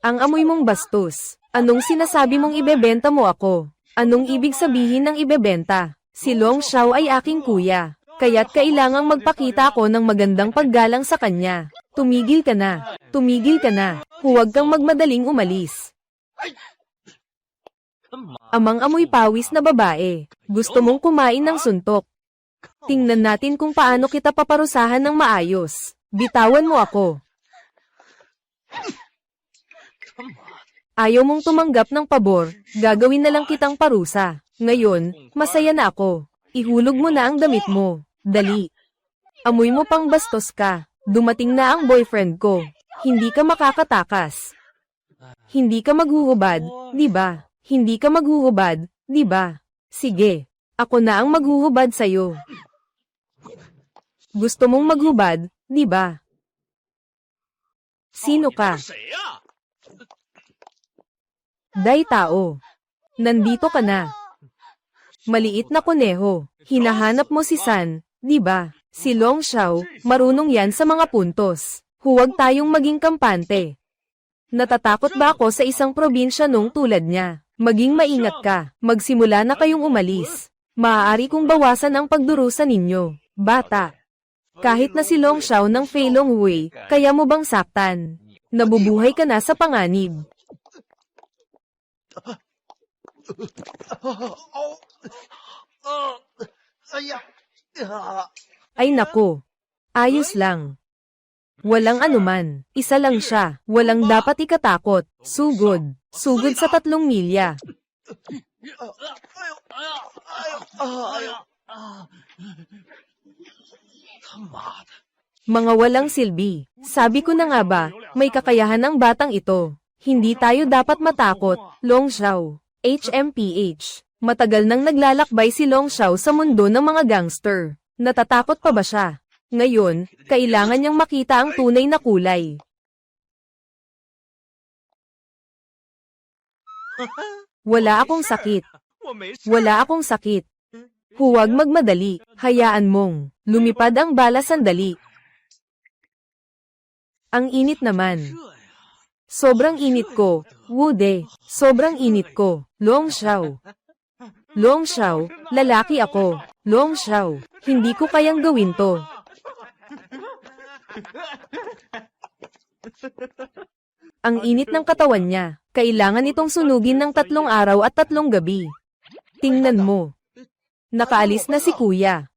Ang amoy mong bastos. Anong sinasabi mong ibebenta mo ako? Anong ibig sabihin ng ibebenta? Si Long Xiao ay aking kuya, kaya't kailangang magpakita ako ng magandang paggalang sa kanya. Tumigil ka na. Tumigil ka na. Huwag kang magmadaling umalis. Amang amoy pawis na babae. Gusto mong kumain ng suntok. Tingnan natin kung paano kita paparusahan ng maayos. Bitawan mo ako. Ayaw mong tumanggap ng pabor, gagawin na lang kitang parusa. Ngayon, masaya na ako. Ihulog mo na ang damit mo. Dali. Amoy mo pang bastos ka. Dumating na ang boyfriend ko. Hindi ka makakatakas. Hindi ka maghuhubad, di ba? Hindi ka maghuhubad, di ba? Sige, ako na ang maghuhubad sa'yo. Gusto mong maghubad, di ba? Sino ka? 谁呀？ Day tao. Nandito ka na. Maliit na kuneho. Hinahanap mo si San, di ba? Si Long Xiao, marunong yan sa mga puntos. Huwag tayong maging kampante. Natatakot ba ako sa isang probinsya nung tulad niya? Maging maingat ka. Magsimula na kayong umalis. Maaari kong bawasan ang pagdurusa ninyo, bata. Kahit na si Long Xiao ng Fei Long Hui, kaya mo bang saktan? Nabubuhay ka na sa panganib. Ay nako. Ayos lang. Walang anuman. Isa lang siya. Walang dapat ikatakot. Sugod. Sugod sa 3 milya. Mga walang silbi. Sabi ko na nga ba, may kakayahan ang batang ito. Hindi tayo dapat matakot, Long Xiao. HMPH. Matagal nang naglalakbay si Long Xiao sa mundo ng mga gangster. Natatakot pa ba siya? Ngayon, kailangan niyang makita ang tunay na kulay. Wala akong sakit. 我没事。 Wala akong sakit. Huwag magmadali. Hayaan mong lumipad ang bala sandali. Ang init naman. Sobrang init ko. Wude. Sobrang init ko. Long Xiao. Long Xiao, lalaki ako. Long Xiao, hindi ko kayang gawin to. Ang init ng katawan niya. Kailangan itong sunugin ng 3 araw at 3 gabi. Tingnan mo. Nakaalis na si kuya.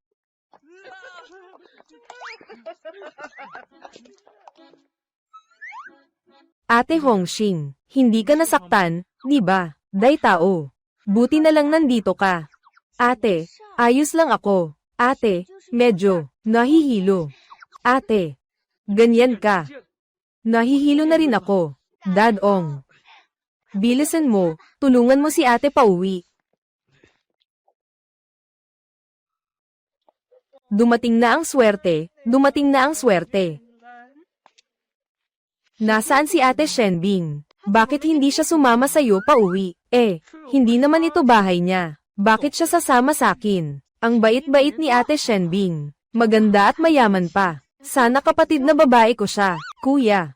Ate Hongxing, hindi ka nasaktan, di ba? Day tao. Buti na lang nandito ka. Ate, ayos lang ako. Ate, medyo nahihilo. Ate, ganyan ka. Nahihilo na rin ako. Dadong. Bilisan mo, tulungan mo si ate pauwi. Dumating na ang swerte, dumating na ang swerte. Nasaan si ate Shenbing? Bakit hindi siya sumama sa'yo pauwi? Hindi naman ito bahay niya. Bakit siya sasama sa'kin? Ang bait-bait ni ate Shenbing. Maganda at mayaman pa. Sana kapatid na babae ko siya. Kuya,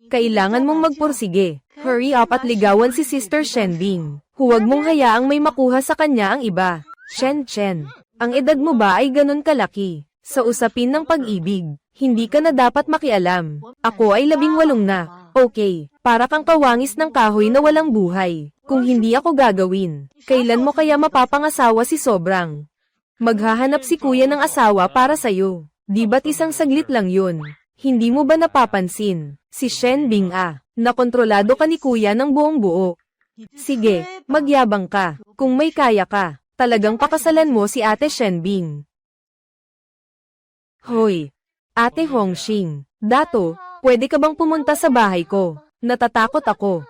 kailangan mong magpursige. Hurry up at ligawan si Sister Shenbing. Huwag mong hayaang may makuha sa kanya ang iba. Chen, ang edad mo ba ay ganun kalaki? Sa usapin ng pag-ibig, hindi ka na dapat makialam. Ako ay 18 na. Okay, para kang kawangis ng kahoy na walang buhay. Kung hindi ako gagawin, kailan mo kaya mapapangasawa si Sobrang? Maghahanap si kuya ng asawa para sa'yo. Di ba't isang saglit lang yun? Hindi mo ba napapansin? Si Shenbing nakontrolado ka ni kuya ng buong buo. Sige, magyabang ka. Kung may kaya ka, talagang pakasalan mo si ate Shenbing. Hoy, ate Hongxing, dato, pwede ka bang pumunta sa bahay ko? Natatakot ako.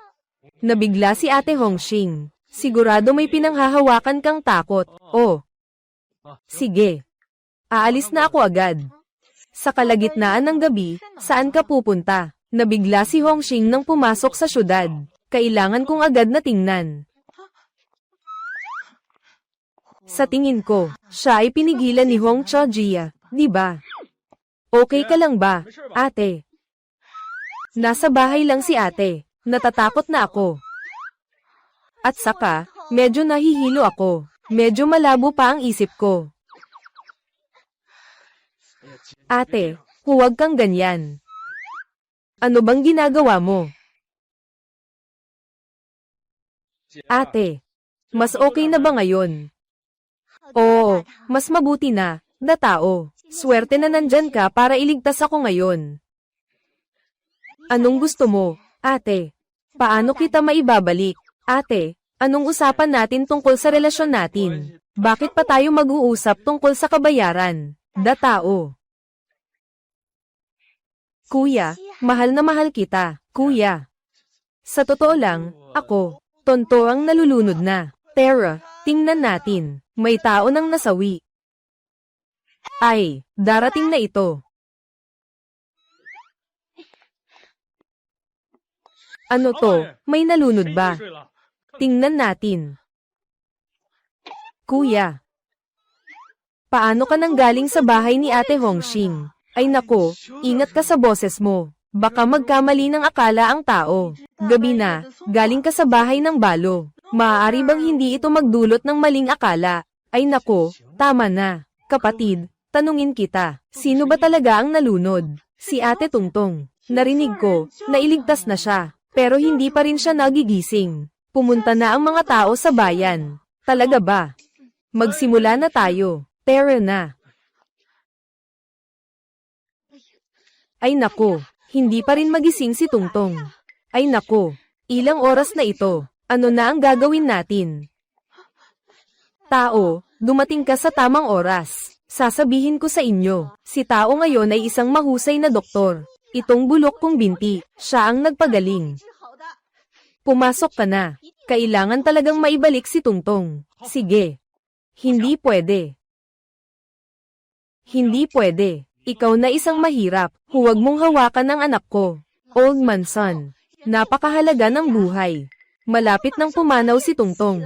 Nabigla si ate Hongxing. Sigurado may pinanghahawakan kang takot. Oh. Sige. Aalis na ako agad. Sa kalagitnaan ng gabi, saan ka pupunta? Nabigla si Hongxing nang pumasok sa syudad. Kailangan kong agad na tingnan. Sa tingin ko, siya ay pinigilan ni Hong Chaojia, di ba? Okay ka lang ba, ate? Nasa bahay lang si ate. Natatakot na ako. At saka, medyo nahihilo ako. Medyo malabo pa ang isip ko. Ate, huwag kang ganyan. Ano bang ginagawa mo? Ate, mas okay na ba ngayon? Oo, mas mabuti na, na tao. Swerte na nandyan ka para iligtas ako ngayon. Anong gusto mo, ate? Paano kita maibabalik? Ate, anong usapan natin tungkol sa relasyon natin? Bakit pa tayo mag-uusap tungkol sa kabayaran? Da tao. Kuya, mahal na mahal kita, kuya. Sa totoo lang, ako, tonto ang nalulunod na. Tara, tingnan natin, may tao nang nasawi. Ay, darating na ito. Ano to, may nalunod ba? Tingnan natin. Kuya. Paano ka nang galing sa bahay ni Ate Hongxing? Ay nako, ingat ka sa boses mo. Baka magkamali ng akala ang tao. Gabi na, galing ka sa bahay ng balo. Maaari bang hindi ito magdulot ng maling akala? Ay nako, tama na. Kapatid, tanungin kita, sino ba talaga ang nalunod? Si Ate Tungtong. Narinig ko, nailigtas na siya. Pero hindi pa rin siya nagigising. Pumunta na ang mga tao sa bayan. Talaga ba? Magsimula na tayo. Tara na. Ay nako, hindi pa rin magising si Tungtong. Ay nako, ilang oras na ito. Ano na ang gagawin natin? Tao, dumating ka sa tamang oras. Sasabihin ko sa inyo, si Tao ngayon ay isang mahusay na doktor. Itong bulok kong binti, siya ang nagpagaling. Pumasok ka na. Kailangan talagang maibalik si Tungtong. Sige. Hindi pwede. Hindi pwede. Ikaw na isang mahirap, huwag mong hawakan ang anak ko. Old man son. Napakahalaga ng buhay. Malapit nang pumanaw si Tungtong.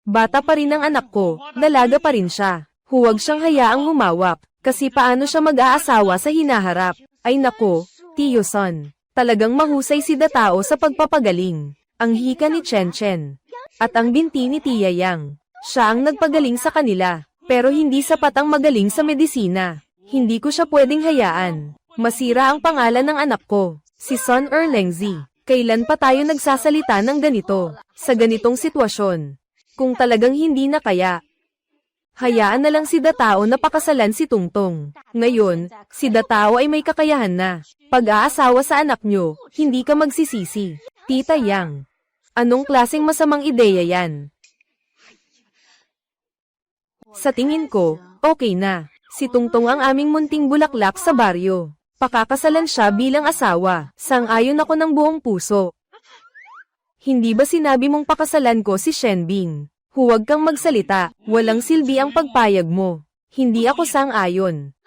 Bata pa rin ang anak ko, dalaga pa rin siya. Huwag siyang hayaang humawak, kasi paano siya mag-aasawa sa hinaharap. Ay nako, Tiyo son. Talagang mahusay si Datao sa pagpapagaling. Ang hika ni Chen Chen. At ang binti ni Tia Yang. Siya ang nagpagaling sa kanila, pero hindi sapat ang magaling sa medisina. Hindi ko siya pwedeng hayaan. Masira ang pangalan ng anak ko, si Son Erlengzi. Kailan pa tayo nagsasalita ng ganito, sa ganitong sitwasyon? Kung talagang hindi na kaya, hayaan na lang si Datao na pakasalan si Tungtong. Ngayon, si Datao ay may kakayahan na. Pag-aasawa sa anak nyo, hindi ka magsisisi. Tita Yang, anong klaseng masamang ideya yan? Sa tingin ko, okay na. Si Tungtong ang aming munting bulaklak sa baryo. Pakakasalan siya bilang asawa. Sang-ayon ako ng buong puso. Hindi ba sinabi mong pakasalan ko si Shenbing? Huwag kang magsalita, walang silbi ang pagpayag mo. Hindi ako sang-ayon.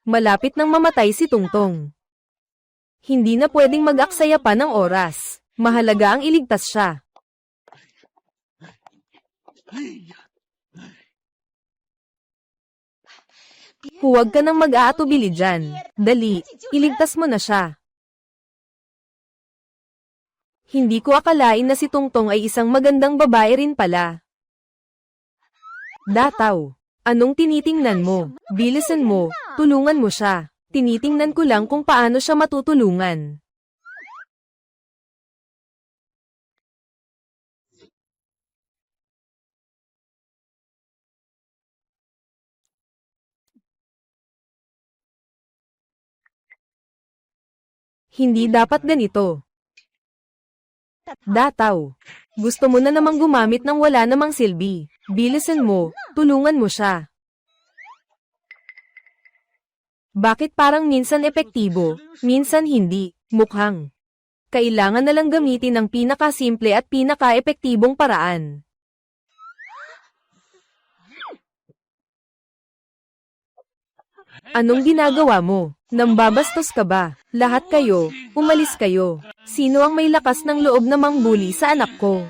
Malapit nang mamatay si Tungtong. Hindi na pwedeng mag-aksaya pa ng oras. Mahalaga ang iligtas siya. Huwag ka nang mag-aatubili dyan. Dali, iligtas mo na siya. Hindi ko akalain na si Tungtong ay isang magandang babae rin pala. Dataw, anong tinitingnan mo? Bilisan mo, tulungan mo siya. Tinitingnan ko lang kung paano siya matutulungan. Hindi dapat ganito. Dataw, gusto mo na namang gumamit ng wala namang silbi. Bilisan mo, tulungan mo siya. Bakit parang minsan epektibo, minsan hindi, mukhang. Kailangan na lang gamitin ang pinakasimple at pinaka-epektibong paraan. Anong ginagawa mo? Nambabastos ka ba? Lahat kayo, umalis kayo. Sino ang may lakas ng loob na mangbuli sa anak ko?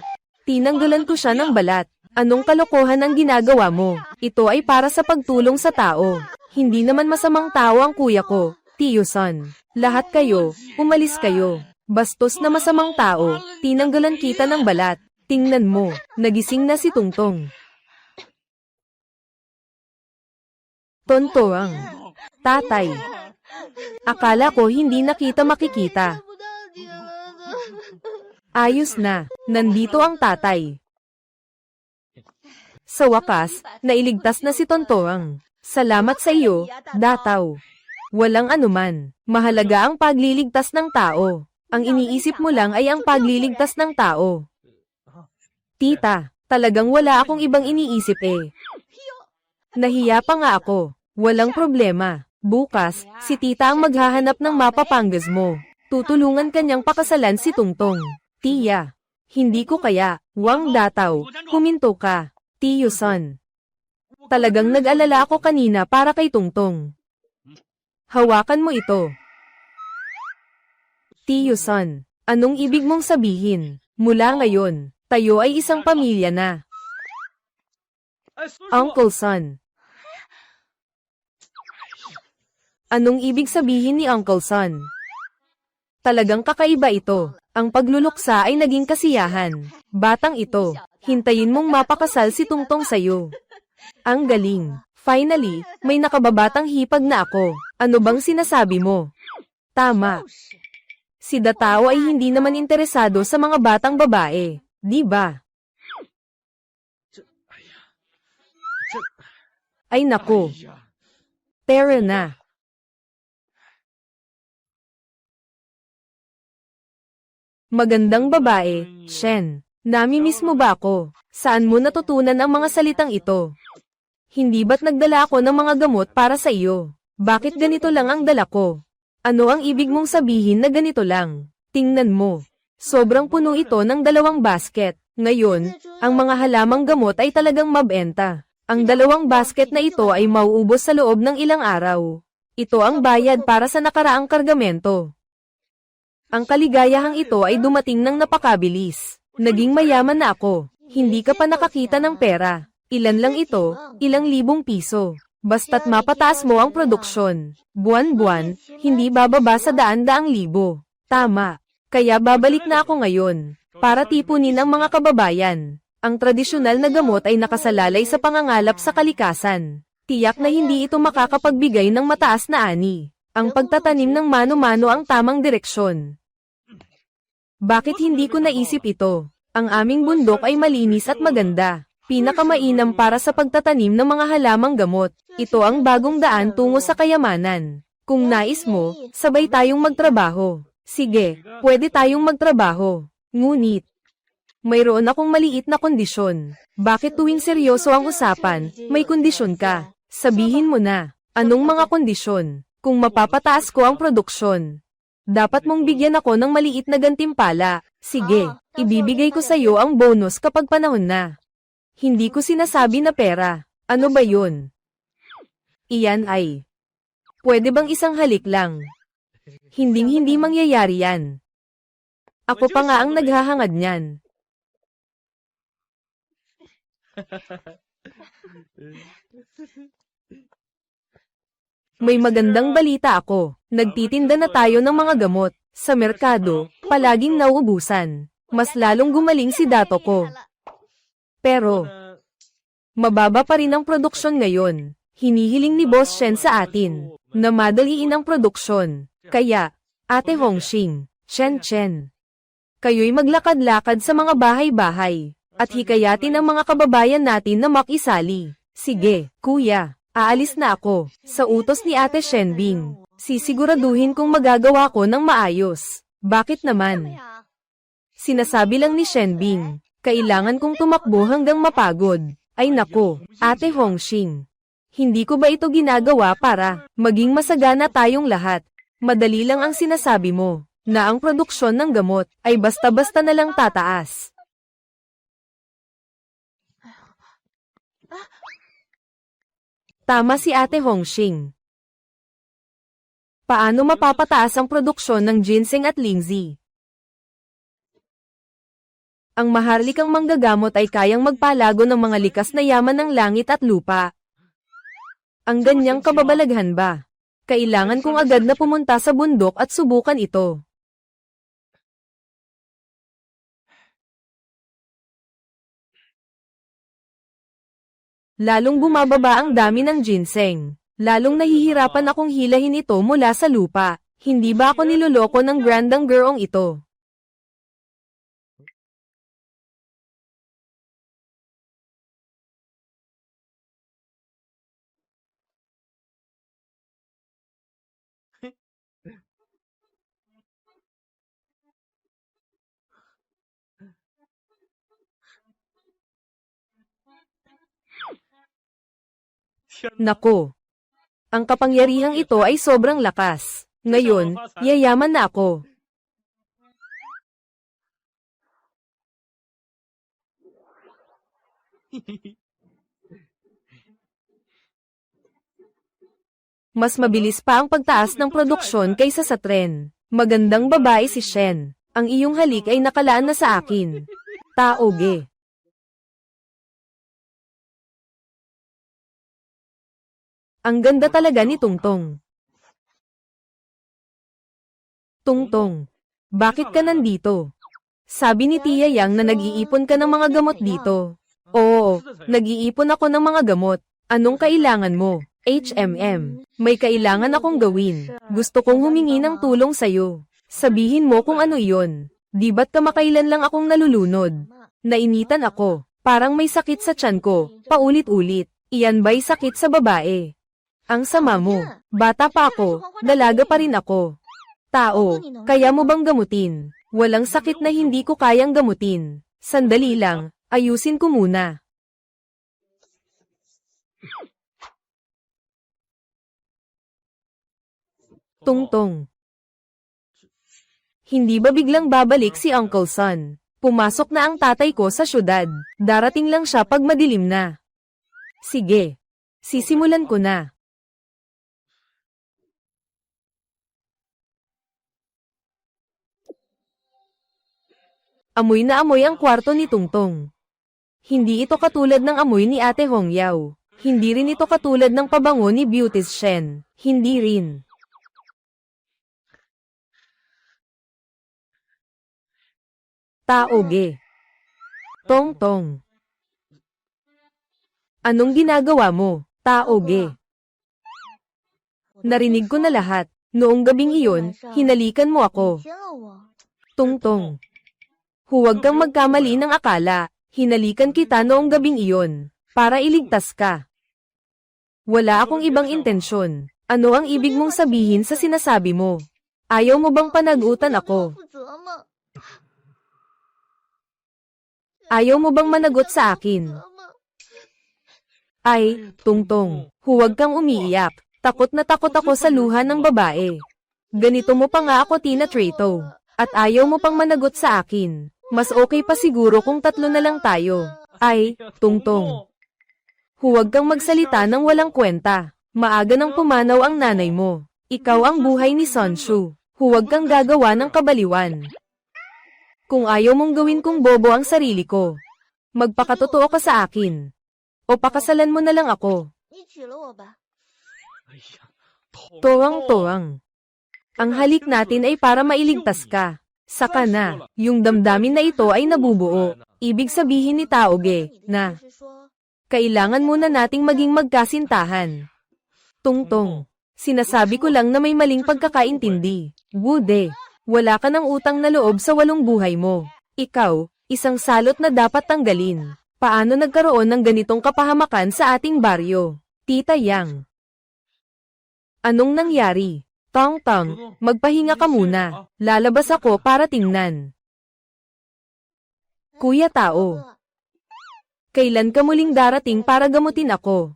Tinanggalan ko siya ng balat. Anong kalokohan ang ginagawa mo? Ito ay para sa pagtulong sa tao. Hindi naman masamang tao ang kuya ko, Tiyo Son. Lahat kayo, umalis kayo. Bastos na masamang tao, tinanggalan kita ng balat. Tingnan mo, nagising na si Tungtong. Tontoang. Tatay. Akala ko hindi na kita makikita. Ayos na, nandito ang tatay. Sa wakas, nailigtas na si Tontoang. Salamat sa iyo, Dataw. Walang anuman, mahalaga ang pagliligtas ng tao. Ang iniisip mo lang ay ang pagliligtas ng tao. Tita, talagang wala akong ibang iniisip eh. Nahiya pa nga ako. Walang problema. Bukas, si tita ang maghahanap ng mapapanggas mo. Tutulungan kanyang pakasalan si Tungtong. Tiya, hindi ko kaya. Wang Dataw, huminto ka. Tiyo son. Talagang nag-alala ako kanina para kay Tungtong. Hawakan mo ito. Tiyo son, anong ibig mong sabihin? Mula ngayon, tayo ay isang pamilya na. Uncle Son. Anong ibig sabihin ni Uncle Son? Talagang kakaiba ito. Ang pagluluksa ay naging kasiyahan. Batang ito, hintayin mong mapakasal si Tungtong sayo. Ang galing. Finally, may nakababatang hipag na ako. Ano bang sinasabi mo? Tama. Si Dataw ay hindi naman interesado sa mga batang babae, di ba? Ay nako. Tara na. Magandang babae, Shen. Namimiss mo ba ako? Saan mo natutunan ang mga salitang ito? Hindi ba't nagdala ako ng mga gamot para sa iyo? Bakit ganito lang ang dala ko? Ano ang ibig mong sabihin na ganito lang? Tingnan mo. Sobrang puno ito ng 2 basket. Ngayon, ang mga halamang gamot ay talagang mabenta. Ang 2 basket na ito ay mauubos sa loob ng ilang araw. Ito ang bayad para sa nakaraang kargamento. Ang kaligayahang ito ay dumating ng napakabilis. Naging mayaman na ako. Hindi ka pa nakakita ng pera. Ilan lang ito, ilang libong piso. Basta't mapataas mo ang produksyon. Buwan-buwan, hindi bababa sa daan-daang libo. Tama. Kaya babalik na ako ngayon. Para tipunin ang mga kababayan. Ang tradisyonal na gamot ay nakasalalay sa pangangalap sa kalikasan. Tiyak na hindi ito makakapagbigay ng mataas na ani. Ang pagtatanim ng mano-mano ang tamang direksyon. Bakit hindi ko naisip ito? Ang aming bundok ay malinis at maganda. Pinakamainam para sa pagtatanim ng mga halamang gamot. Ito ang bagong daan tungo sa kayamanan. Kung nais mo, sabay tayong magtrabaho. Sige, pwede tayong magtrabaho. Ngunit, mayroon akong maliit na kondisyon. Bakit tuwing seryoso ang usapan, may kondisyon ka? Sabihin mo na, anong mga kondisyon? Kung mapapataas ko ang produksyon, dapat mong bigyan ako ng maliit na gantimpala. Sige, ibibigay ko sa iyo ang bonus kapag panahon na. Hindi ko sinasabi na pera. Ano ba yun? Iyan ay. Pwede bang isang halik lang? Hinding-hindi mangyayari yan. Ako pa nga ang naghahangad niyan. May magandang balita ako. Nagtitinda na tayo ng mga gamot. Sa merkado, palaging nauubusan. Mas lalong gumaling si dato ko. Pero, mababa pa rin ang produksyon ngayon. Hinihiling ni Boss Shen sa atin na madaliin ang produksyon. Kaya, Ate Hongxing, Shen Chen, kayo'y maglakad-lakad sa mga bahay-bahay at hikayatin ang mga kababayan natin na makisali. Sige, kuya, aalis na ako. Sa utos ni Ate Shenbing, sisiguraduhin kong magagawa ko ng maayos. Bakit naman? Sinasabi lang ni Shenbing. Kailangan kong tumakbo hanggang mapagod. Ay nako, Ate Hongxing. Hindi ko ba ito ginagawa para maging masagana tayong lahat? Madali lang ang sinasabi mo, na ang produksyon ng gamot ay basta-basta na lang tataas. Tama si Ate Hongxing. Paano mapapataas ang produksyon ng ginseng at lingzi? Ang maharlikang manggagamot ay kayang magpalago ng mga likas na yaman ng langit at lupa. Ang ganyang kababalaghan ba? Kailangan kong agad na pumunta sa bundok at subukan ito. lalong bumababa ang dami ng ginseng. Lalong nahihirapan akong hilahin ito mula sa lupa. Hindi ba ako niloloko ng grandang girong ito? Nako! Ang kapangyarihang ito ay sobrang lakas. Ngayon, yayaman na ako. Mas mabilis pa ang pagtaas ng produksyon kaysa sa tren. Magandang babae si Shen. Ang iyong halik ay nakalaan na sa akin. Taoge. Ang ganda talaga ni Tungtong. Tungtong, bakit ka nandito? Sabi ni Tia Yang na nag-iipon ka ng mga gamot dito. Oo, nag-iipon ako ng mga gamot. Anong kailangan mo? HMM, may kailangan akong gawin. Gusto kong humingi ng tulong sa'yo. Sabihin mo kung ano iyon. Di ba't kamakailan lang akong nalulunod? Nainitan ako. Parang may sakit sa tiyan ko. Paulit-ulit. Iyan ba'y sakit sa babae? Ang sama mo. Bata pa ako. Dalaga pa rin ako. Tao, kaya mo bang gamutin? Walang sakit na hindi ko kayang gamutin. Sandali lang. Ayusin ko muna. Tungtong. Hindi ba biglang babalik si Uncle Son? Pumasok na ang tatay ko sa syudad. Darating lang siya pag madilim na. Sige. Sisimulan ko na. Amoy na amoy ang kwarto ni Tungtong. Hindi ito katulad ng amoy ni Ate Hongyao. Hindi rin ito katulad ng pabango ni Beauty Shen. Hindi rin. Taoge. Tongtong. Anong ginagawa mo, Taoge? Narinig ko na lahat. Noong gabing iyon, hinalikan mo ako. Tungtong. Huwag kang magkamali ng akala. Hinalikan kita noong gabing iyon. Para iligtas ka. Wala akong ibang intensyon. Ano ang ibig mong sabihin sa sinasabi mo? Ayaw mo bang panagutan ako? Ayaw mo bang managot sa akin? Ay, Tungtong, huwag kang umiiyak. Takot na takot ako sa luha ng babae. Ganito mo pa nga ako tinatrato. At ayaw mo pang managot sa akin. Mas okay pa siguro kung tatlo na lang tayo. Ay, Tungtong. Huwag kang magsalita ng walang kwenta. Maaga nang pumanaw ang nanay mo. Ikaw ang buhay ni Sonshu. Huwag kang gagawa ng kabaliwan. Kung ayaw mong gawin kong bobo ang sarili ko, magpakatotoo ka sa akin. O pakasalan mo na lang ako. Toang-toang. Ang halik natin ay para mailigtas ka. Saka na, yung damdamin na ito ay nabubuo. Ibig sabihin ni Taoge, na kailangan muna nating maging magkasintahan. Tungtong, sinasabi ko lang na may maling pagkakaintindi. Bude. Wala ka ng utang na loob sa 8 buhay mo. Ikaw, isang salot na dapat tanggalin. Paano nagkaroon ng ganitong kapahamakan sa ating baryo? Tita Yang. Anong nangyari? Tong-tong, magpahinga ka muna. Lalabas ako para tingnan. Kuya Tao. Kailan ka muling darating para gamutin ako?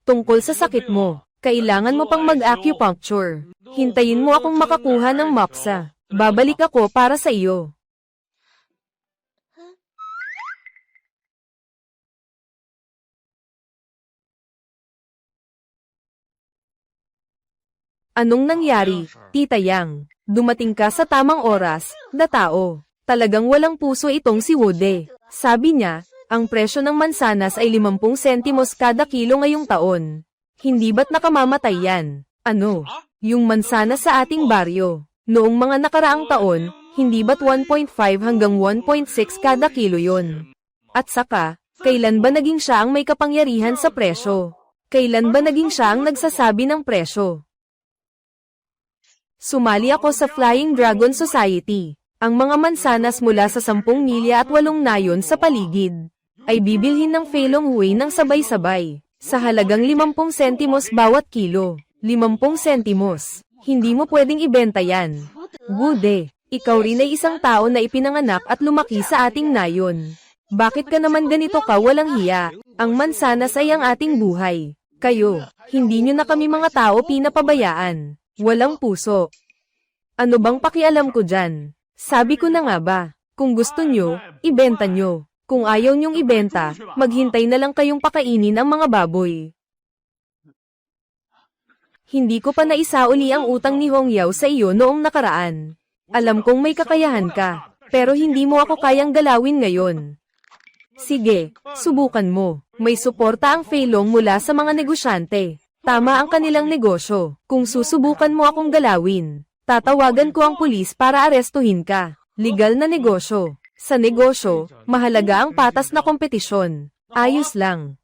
Tungkol sa sakit mo, kailangan mo pang mag-acupuncture. Hintayin mo akong makakuha ng mapsa. Babalik ako para sa iyo. Anong nangyari, Tita Yang? Dumating ka sa tamang oras, na tao. Talagang walang puso itong si Wude. Sabi niya, ang presyo ng mansanas ay 50 sentimos kada kilo ngayong taon. Hindi ba't nakamamatay yan? Ano? Yung mansanas sa ating baryo. Noong mga nakaraang taon, hindi ba't 1.5 hanggang 1.6 kada kilo yon? At saka, Kailan ba naging siya ang may kapangyarihan sa presyo? Kailan ba naging siya ang nagsasabi ng presyo? Sumali ako sa Flying Dragon Society. Ang mga mansanas mula sa 10 milya at 8 nayon sa paligid ay bibilhin ng Feilong Hui ng sabay-sabay sa halagang 50 sentimos bawat kilo. 50 sentimos. Hindi mo pwedeng ibenta yan. Gude, ikaw rin ay isang tao na ipinanganak at lumaki sa ating nayon. Bakit ka naman ganito ka walang hiya? Ang mansanas ay ang ating buhay. Kayo, hindi nyo na kami mga tao pinapabayaan. Walang puso. Ano bang pakialam ko dyan? Sabi ko na nga ba, kung gusto nyo, ibenta nyo. Kung ayaw nyong ibenta, maghintay na lang kayong pakainin ang mga baboy. Hindi ko pa naisauli ang utang ni Hong Yao sa iyo noong nakaraan. Alam kong may kakayahan ka, pero hindi mo ako kayang galawin ngayon. Sige, subukan mo. May suporta ang Feilong mula sa mga negosyante. Tama ang kanilang negosyo. Kung susubukan mo akong galawin, tatawagan ko ang pulis para arestuhin ka. Legal na negosyo. Sa negosyo, mahalaga ang patas na kompetisyon. Ayos lang.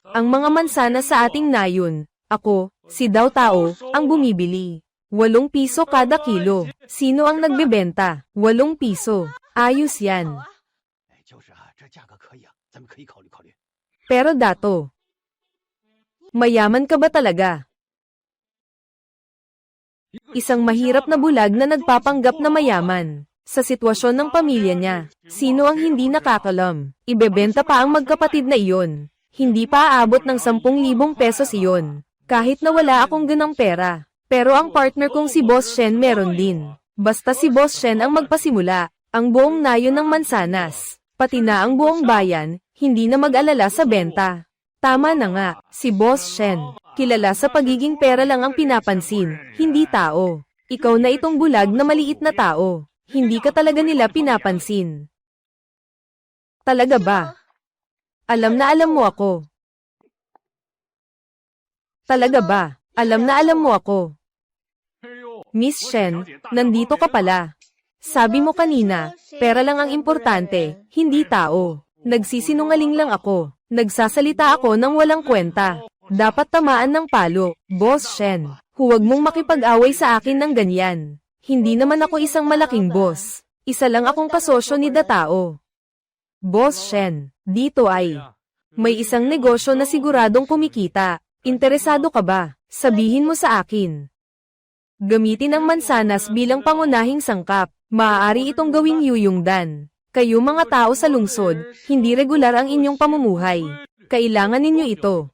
Ang mga mansana sa ating nayon, ako, si Dao Tao, ang bumibili. 8 piso kada kilo. Sino ang nagbebenta? 8 piso. Ayos yan. Pero Dato, mayaman ka ba talaga? Isang mahirap na bulag na nagpapanggap na mayaman. Sa sitwasyon ng pamilya niya, sino ang hindi nakakalam? Ibebenta pa ang magkapatid na iyon. Hindi pa aabot ng 10,000 pesos iyon. Kahit na wala akong ganang pera. Pero ang partner kong si Boss Shen meron din. Basta si Boss Shen ang magpasimula, ang buong nayon ng mansanas, pati na ang buong bayan, hindi na mag-alala sa benta. Tama na nga, si Boss Shen, kilala sa pagiging pera lang ang pinapansin, hindi tao. Ikaw na itong bulag na maliit na tao. Hindi ka talaga nila pinapansin. Talaga ba? Alam na alam mo ako. Talaga ba? Alam na alam mo ako. Miss Shen, nandito ka pala. Sabi mo kanina, pera lang ang importante, hindi tao. Nagsisinungaling lang ako. Nagsasalita ako ng walang kwenta. Dapat tamaan ng palo, Boss Shen. Huwag mong makipag-away sa akin ng ganyan. Hindi naman ako isang malaking boss. Isa lang akong kasosyo ni Datao. Boss Shen, dito ay may isang negosyo na siguradong kumikita. Interesado ka ba? Sabihin mo sa akin. Gamitin ang mansanas bilang pangunahing sangkap. Maaari itong gawing yuyungdan. Kayo mga tao sa lungsod, hindi regular ang inyong pamumuhay. Kailangan ninyo ito.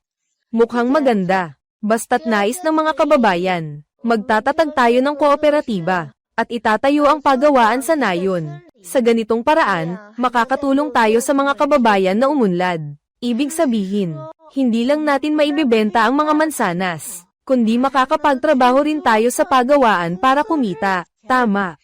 Mukhang maganda. Basta't nais ng mga kababayan. Magtatatag tayo ng kooperatiba, at itatayo ang pagawaan sa nayon. Sa ganitong paraan, makakatulong tayo sa mga kababayan na umunlad. Ibig sabihin, hindi lang natin maibibenta ang mga mansanas, kundi makakapagtrabaho rin tayo sa pagawaan para kumita. Tama.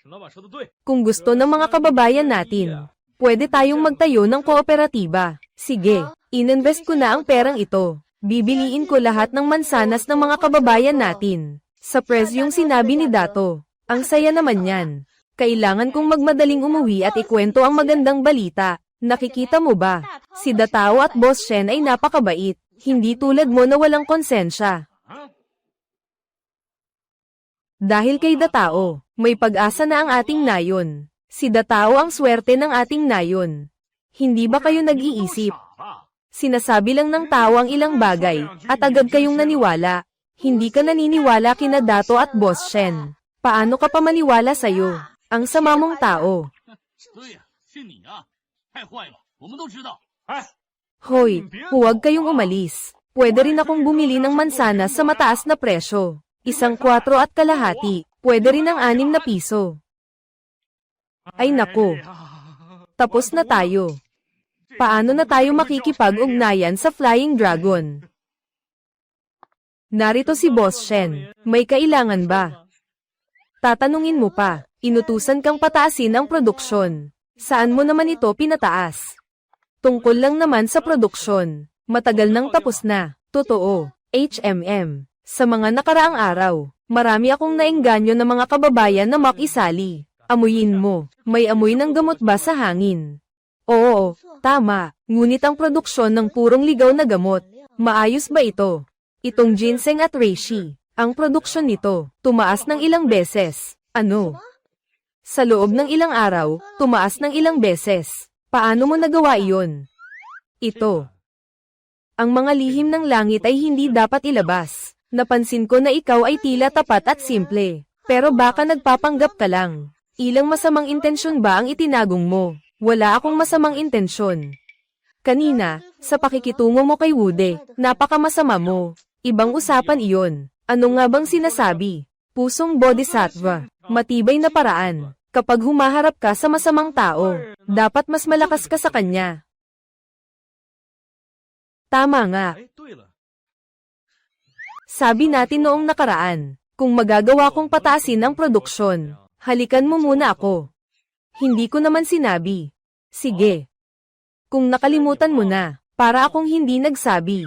Kung gusto ng mga kababayan natin, pwede tayong magtayo ng kooperatiba. Sige, ininvest ko na ang perang ito. Bibiliin ko lahat ng mansanas ng mga kababayan natin. Sa presyong sinabi ni Dato, ang saya naman yan. Kailangan kong magmadaling umuwi at ikwento ang magandang balita. Nakikita mo ba? Si Datao at Boss Shen ay napakabait. Hindi tulad mo na walang konsensya. Dahil kay Datao, may pag-asa na ang ating nayon. Si Datao ang swerte ng ating nayon. Hindi ba kayo nag-iisip? Sinasabi lang ng tao ang ilang bagay, at agad kayong naniwala. Hindi ka naniniwala kina Dato at Boss Shen. Paano ka pa maniwala sa'yo? Ang sama mong tao. Hoy, huwag kayong umalis. Pwede rin akong bumili ng mansanas sa mataas na presyo. Isang 4.50. Pwede rin ang 6 na piso. Ay nako. Tapos na tayo. Paano na tayo makikipag-ugnayan sa Flying Dragon? Narito si Boss Shen. May kailangan ba? Tatanungin mo pa. Inutusan kang pataasin ang produksyon. Saan mo naman ito pinataas? Tungkol lang naman sa produksyon. Matagal nang tapos na. Totoo. HMM. Sa mga nakaraang araw, marami akong naengganyo ng mga kababayan na makisali. Amuyin mo. May amoy ng gamot ba sa hangin? Oo, tama. Ngunit ang produksyon ng purong ligaw na gamot, maayos ba ito? Itong ginseng at reishi, ang produksyon nito, tumaas ng ilang beses. Ano? Sa loob ng ilang araw, tumaas ng ilang beses. Paano mo nagawa iyon? Ito. Ang mga lihim ng langit ay hindi dapat ilabas. Napansin ko na ikaw ay tila tapat at simple. Pero baka nagpapanggap ka lang. Ilang masamang intensyon ba ang itinagong mo? Wala akong masamang intensyon. Kanina, sa pakikitungo mo kay Wude, napakamasama mo. Ibang usapan iyon. Ano nga bang sinasabi? Pusong bodhisattva, matibay na paraan. Kapag humaharap ka sa masamang tao, dapat mas malakas ka sa kanya. Tama nga. 哎，对了， Sabi natin noong nakaraan, kung magagawa kong pataasin ang produksyon, halikan mo muna ako. Hindi ko naman sinabi. Sige. Kung nakalimutan mo na, para akong hindi nagsabi.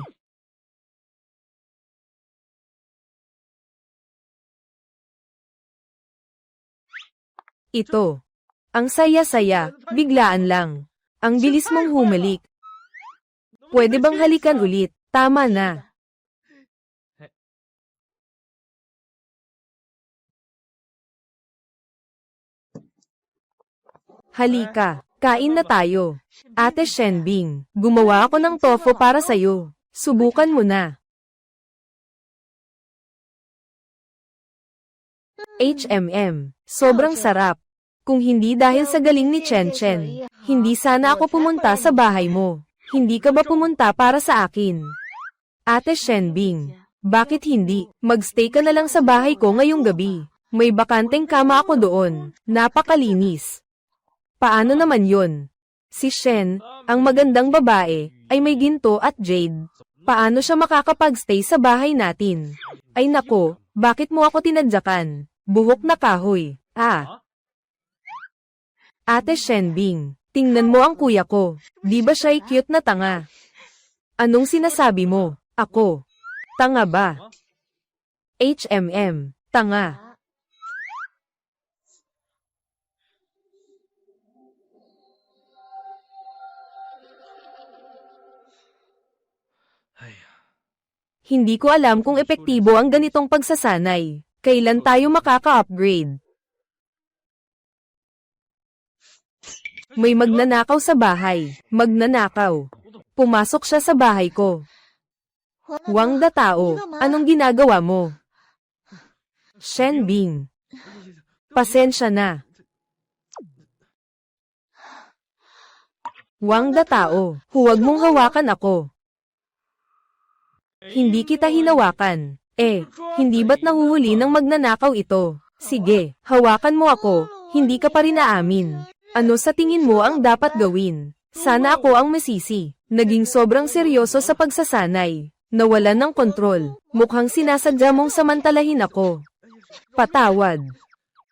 Ito. Ang saya-saya, biglaan lang. Ang bilis mong humalik. Pwede bang halikan ulit? Tama na. Halika, kain na tayo. Ate Shenbing, gumawa ako ng tofu para sa'yo. Subukan mo na. Sobrang sarap. Kung hindi dahil sa galing ni Chen Chen, hindi sana ako pumunta sa bahay mo. Hindi ka ba pumunta para sa akin? Ate Shenbing, bakit hindi? Magstay ka na lang sa bahay ko ngayong gabi. May bakanteng kama ako doon. Napakalinis. Paano naman yun? Si Shen, ang magandang babae, ay may ginto at jade. Paano siya makakapagstay sa bahay natin? Ay nako, bakit mo ako tinadyakan? Buhok na kahoy. Ah. Ate Shenbing, tingnan mo ang kuya ko. Di ba siya'y cute na tanga? Anong sinasabi mo? Ako. Tanga ba? Tanga. 哎呀， Hindi ko alam kung epektibo ang ganitong pagsasanay. Kailan tayo makaka-upgrade? May magnanakaw sa bahay. Magnanakaw. Pumasok siya sa bahay ko. Wangda tao, anong ginagawa mo? Shenbing. Pasensya na. Wangda tao, huwag mong hawakan ako. Hindi kita hinawakan. Hindi ba't nahuhuli ng magnanakaw ito? Sige, hawakan mo ako, hindi ka pa rin aamin. Ano sa tingin mo ang dapat gawin? Sana ako ang masisi. Naging sobrang seryoso sa pagsasanay. Nawalan ng kontrol. Mukhang sinasadya mong samantalahin ako. Patawad.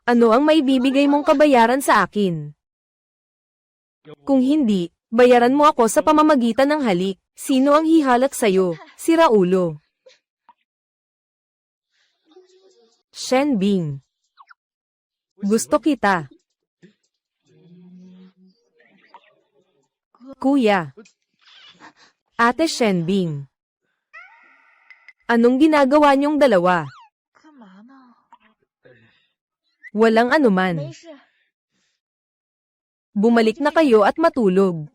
Ano ang maibibigay mong kabayaran sa akin? Kung hindi, bayaran mo ako sa pamamagitan ng halik. Sino ang hihalak sa'yo? Si Raulo. Shenbing. Gusto kita. Kuya. Ate Shenbing. Anong ginagawa niyong dalawa? 干嘛呢？ Walang anuman. 没事。 Bumalik na kayo at matulog.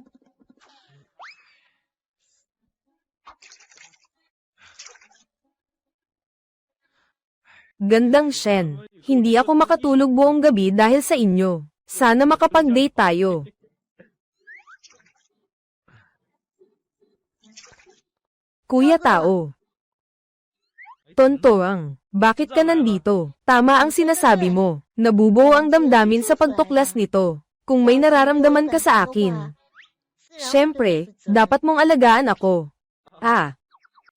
Gandang Shen, hindi ako makatulog buong gabi dahil sa inyo. Sana makapag-date tayo. Kuya Tao. Tontoang, bakit ka nandito? Tama ang sinasabi mo. Nabubuo ang damdamin sa pagtuklas nito. Kung may nararamdaman ka sa akin. Siyempre, dapat mong alagaan ako.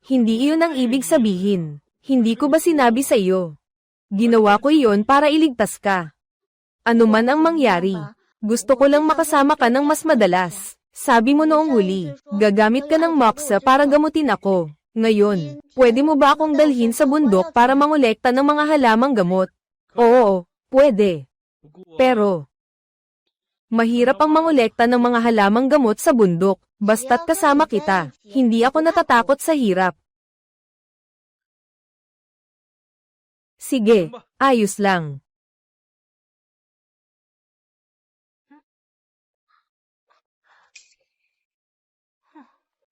Hindi iyon ang ibig sabihin. Hindi ko ba sinabi sa iyo? Ginawa ko iyon para iligtas ka. Ano man ang mangyari, gusto ko lang makasama ka ng mas madalas. Sabi mo noong huli, gagamit ka ng moxa para gamutin ako. Ngayon, pwede mo ba akong dalhin sa bundok para mangolekta ng mga halamang gamot? Oo, pwede. Pero, Mahirap ang mangolekta ng mga halamang gamot sa bundok, basta't kasama kita. Hindi ako natatakot sa hirap. Sige, ayos lang.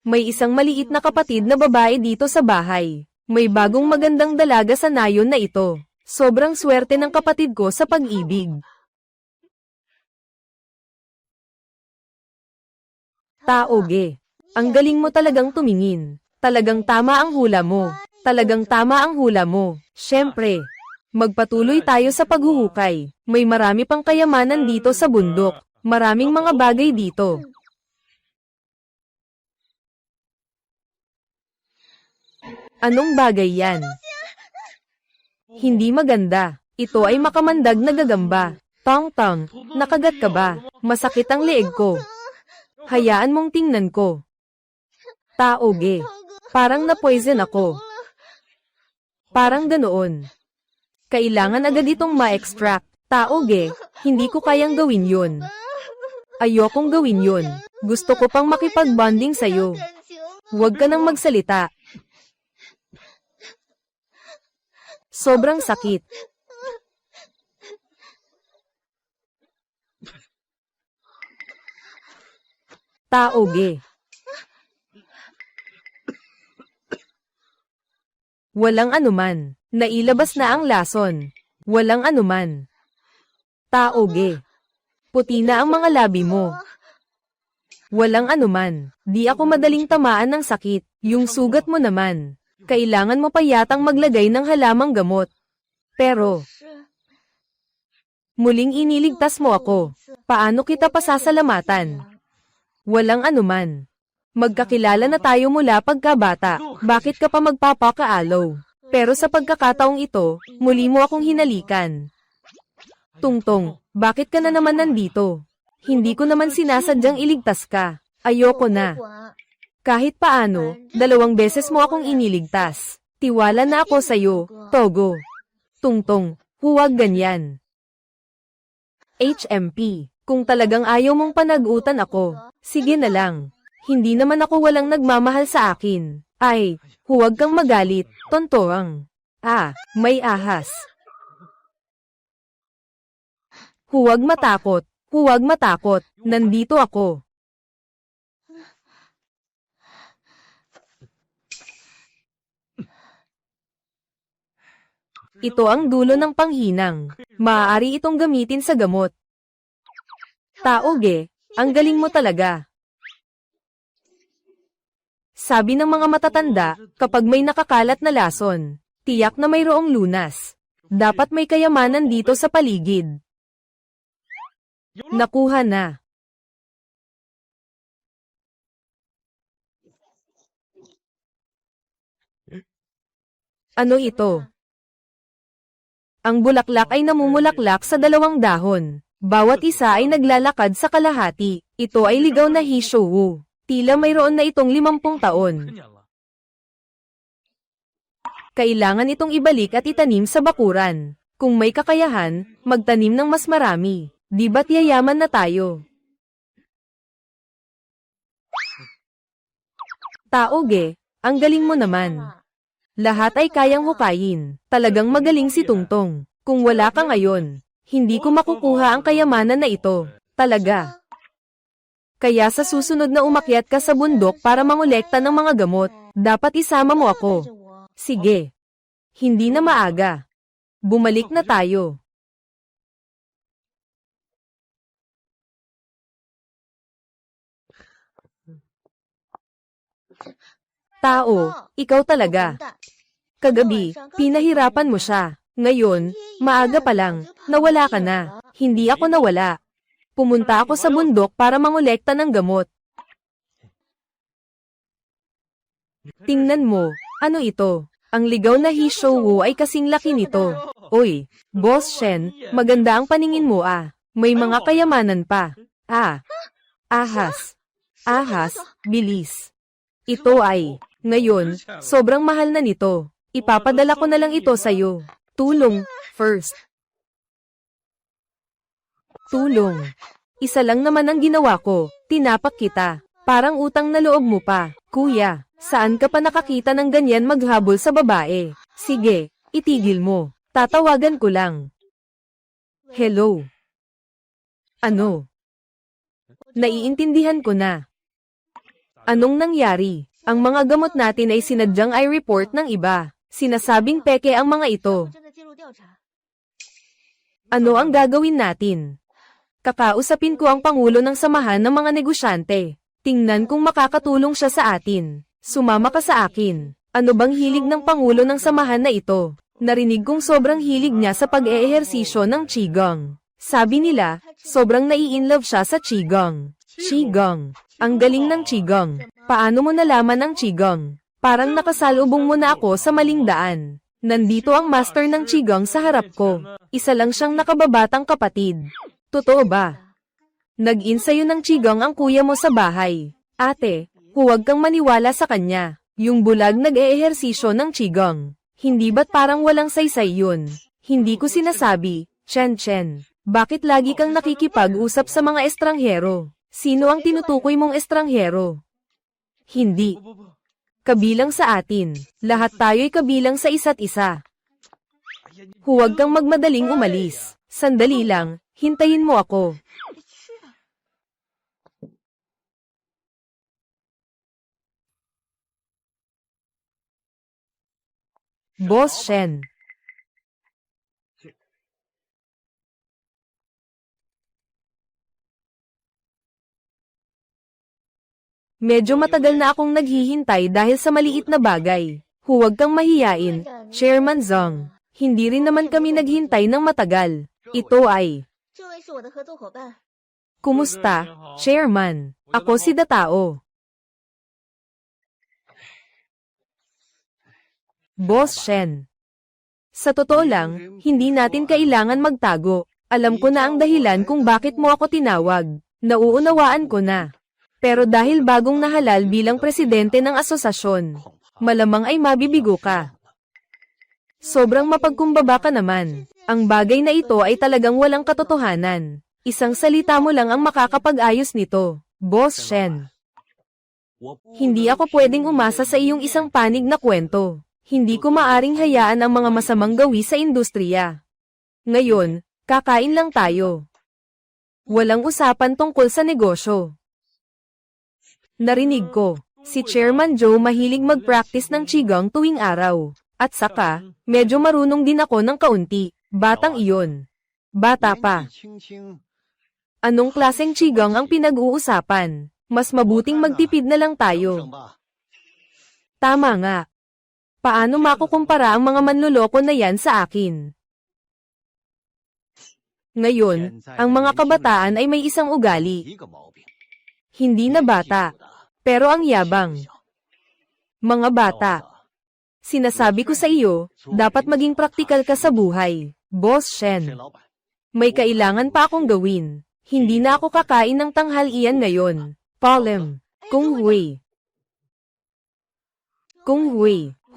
May isang maliit na kapatid na babae dito sa bahay. May bagong magandang dalaga sa nayon na ito. Sobrang swerte ng kapatid ko sa pag-ibig. Taoge, ang galing mo talagang tumingin. Talagang tama ang hula mo. Talagang tama ang hula mo. Siyempre, magpatuloy tayo sa paghuhukay. May marami pang kayamanan dito sa bundok. Maraming mga bagay dito. Anong bagay yan? Hindi maganda. Ito ay makamandag na gagamba. Tong-tong, nakagat ka ba? Masakit ang leeg ko. Hayaan mong tingnan ko. Taoge, parang na-poison ako. Parang ganoon. Kailangan agad itong ma-extract. Taoge, hindi ko kayang gawin yun. Ayokong gawin yun. Gusto ko pang makipag-bonding sa'yo. Huwag ka nang magsalita. Sobrang sakit. Taoge. Walang anuman. Nailabas na ang lason. Walang anuman. Taoge. Puti na ang mga labi mo. Walang anuman. Di ako madaling tamaan ng sakit. Yung sugat mo naman. Kailangan mo pa yatang maglagay ng halamang gamot. Pero, muling iniligtas mo ako. Paano kita pasasalamatan? Walang anuman. Magkakilala na tayo mula pagkabata. Bakit ka pa magpapakaalaw? Pero sa pagkakataong ito, muli mo akong hinalikan. Tungtong, bakit ka na naman nandito? Hindi ko naman sinasadyang iligtas ka. Ayoko na. Kahit paano, 2 beses mo akong iniligtas. Tiwala na ako sa'yo, Togo. Tungtong, huwag ganyan. HMP, kung talagang ayaw mong panag-utan ako, sige na lang. Hindi naman ako walang nagmamahal sa akin. Ay, huwag kang magalit, tontoang. May ahas. Huwag matakot, nandito ako. Ito ang dulo ng panghinang. Maaari itong gamitin sa gamot. Taoge, ang galing mo talaga. Sabi ng mga matatanda, kapag may nakakalat na lason, tiyak na mayroong lunas. Dapat may kayamanan dito sa paligid. Nakuha na. Ano ito? Ang bulaklak ay namumulaklak sa 2 dahon. Bawat isa ay naglalakad sa kalahati. Ito ay ligaw na Hishowu. Tila mayroon na itong 50 taon. Kailangan itong ibalik at itanim sa bakuran. Kung may kakayahan, magtanim ng mas marami. Di ba't yayaman na tayo? Taoge, ang galing mo naman. Lahat ay kayang hukayin. Talagang magaling si Tungtong. Kung wala ka ngayon, hindi ko makukuha ang kayamanan na ito. Talaga. Kaya sa susunod na umakyat ka sa bundok para mangolekta ng mga gamot, dapat isama mo ako. Sige. Hindi na maaga. Bumalik na tayo. Tao, ikaw talaga. Kagabi, pinahirapan mo siya. Ngayon, maaga pa lang, nawala ka na. Hindi ako nawala. Pumunta ako sa bundok para mangolekta ng gamot. Tingnan mo, ano ito? Ang ligaw na Hishowu ay kasing laki nito. Oy, Boss Shen, maganda ang paningin mo ah. May mga kayamanan pa. Ahas. Ahas, bilis. Ito ay, ngayon, sobrang mahal na nito. Ipapadala ko na lang ito sa'yo. Tulong, first. Tulong. Isa lang naman ang ginawa ko, tinapak kita. Parang utang na loob mo pa. Kuya, saan ka pa nakakita ng ganyan maghabol sa babae? Sige, itigil mo. Tatawagan ko lang. Hello? Ano? Naiintindihan ko na. Anong nangyari? Ang mga gamot natin ay sinadyang i-report ng iba. Sinasabing peke ang mga ito. Ano ang gagawin natin? Kakausapin ko ang pangulo ng samahan ng mga negosyante. Tingnan kung makakatulong siya sa atin. Sumama ka sa akin. Ano bang hilig ng pangulo ng samahan na ito? Narinig kong sobrang hilig niya sa pag-eehersisyo ng Qigong. Sabi nila, sobrang nai-inlove siya sa Qigong. Qigong. Ang galing ng Qigong. Paano mo nalaman ang Qigong? Parang nakasalubong mo na ako sa maling daan. Nandito ang master ng Qigong sa harap ko. Isa lang siyang nakababatang kapatid. Totoo ba? Nag-insayo ng Qigong ang kuya mo sa bahay. Ate, huwag kang maniwala sa kanya. Yung bulag nag-eehersisyo ng Qigong. Hindi ba't parang walang saysay yun? Hindi ko sinasabi, Chen. Bakit lagi kang nakikipag-usap sa mga estranghero? Sino ang tinutukoy mong estranghero? Hindi. Kabilang sa atin. Lahat tayo'y kabilang sa isa't isa. Huwag kang magmadaling umalis. Sandali lang, hintayin mo ako. Boss Shen. Medyo matagal na akong naghihintay dahil sa maliit na bagay. Huwag kang mahiyain, Chairman Zhang. Hindi rin naman kami naghintay ng matagal. Ito ay... Kumusta, Chairman? Ako si Datao. Boss Shen. Sa totoo lang, hindi natin kailangan magtago. Alam ko na ang dahilan kung bakit mo ako tinawag. Nauunawaan ko na. Pero dahil bagong nahalal bilang presidente ng asosasyon, malamang ay mabibigo ka. Sobrang mapagkumbaba ka naman. Ang bagay na ito ay talagang walang katotohanan. Isang salita mo lang ang makakapag-ayos nito, Boss Shen. Hindi ako pwedeng umasa sa iyong isang panig na kwento. Hindi ko maaring hayaan ang mga masamang gawi sa industriya. Ngayon, kakain lang tayo. Walang usapan tungkol sa negosyo. Narinig ko, si Chairman Joe mahilig mag-practice ng Qigong tuwing araw. At saka, medyo marunong din ako ng kaunti. Batang iyon. Bata pa. Anong klaseng Qigong ang pinag-uusapan? Mas mabuting magtipid na lang tayo. Tama nga. Paano makukumpara ang mga manloloko na yan sa akin? Ngayon, ang mga kabataan ay may isang ugali. Hindi na bata, pero ang yabang. Mga bata. Sinasabi ko sa iyo, dapat maging praktikal ka sa buhay, Boss Shen. May kailangan pa akong gawin. Hindi na ako kakain ng tanghalian ngayon. Palem. Kung Hui.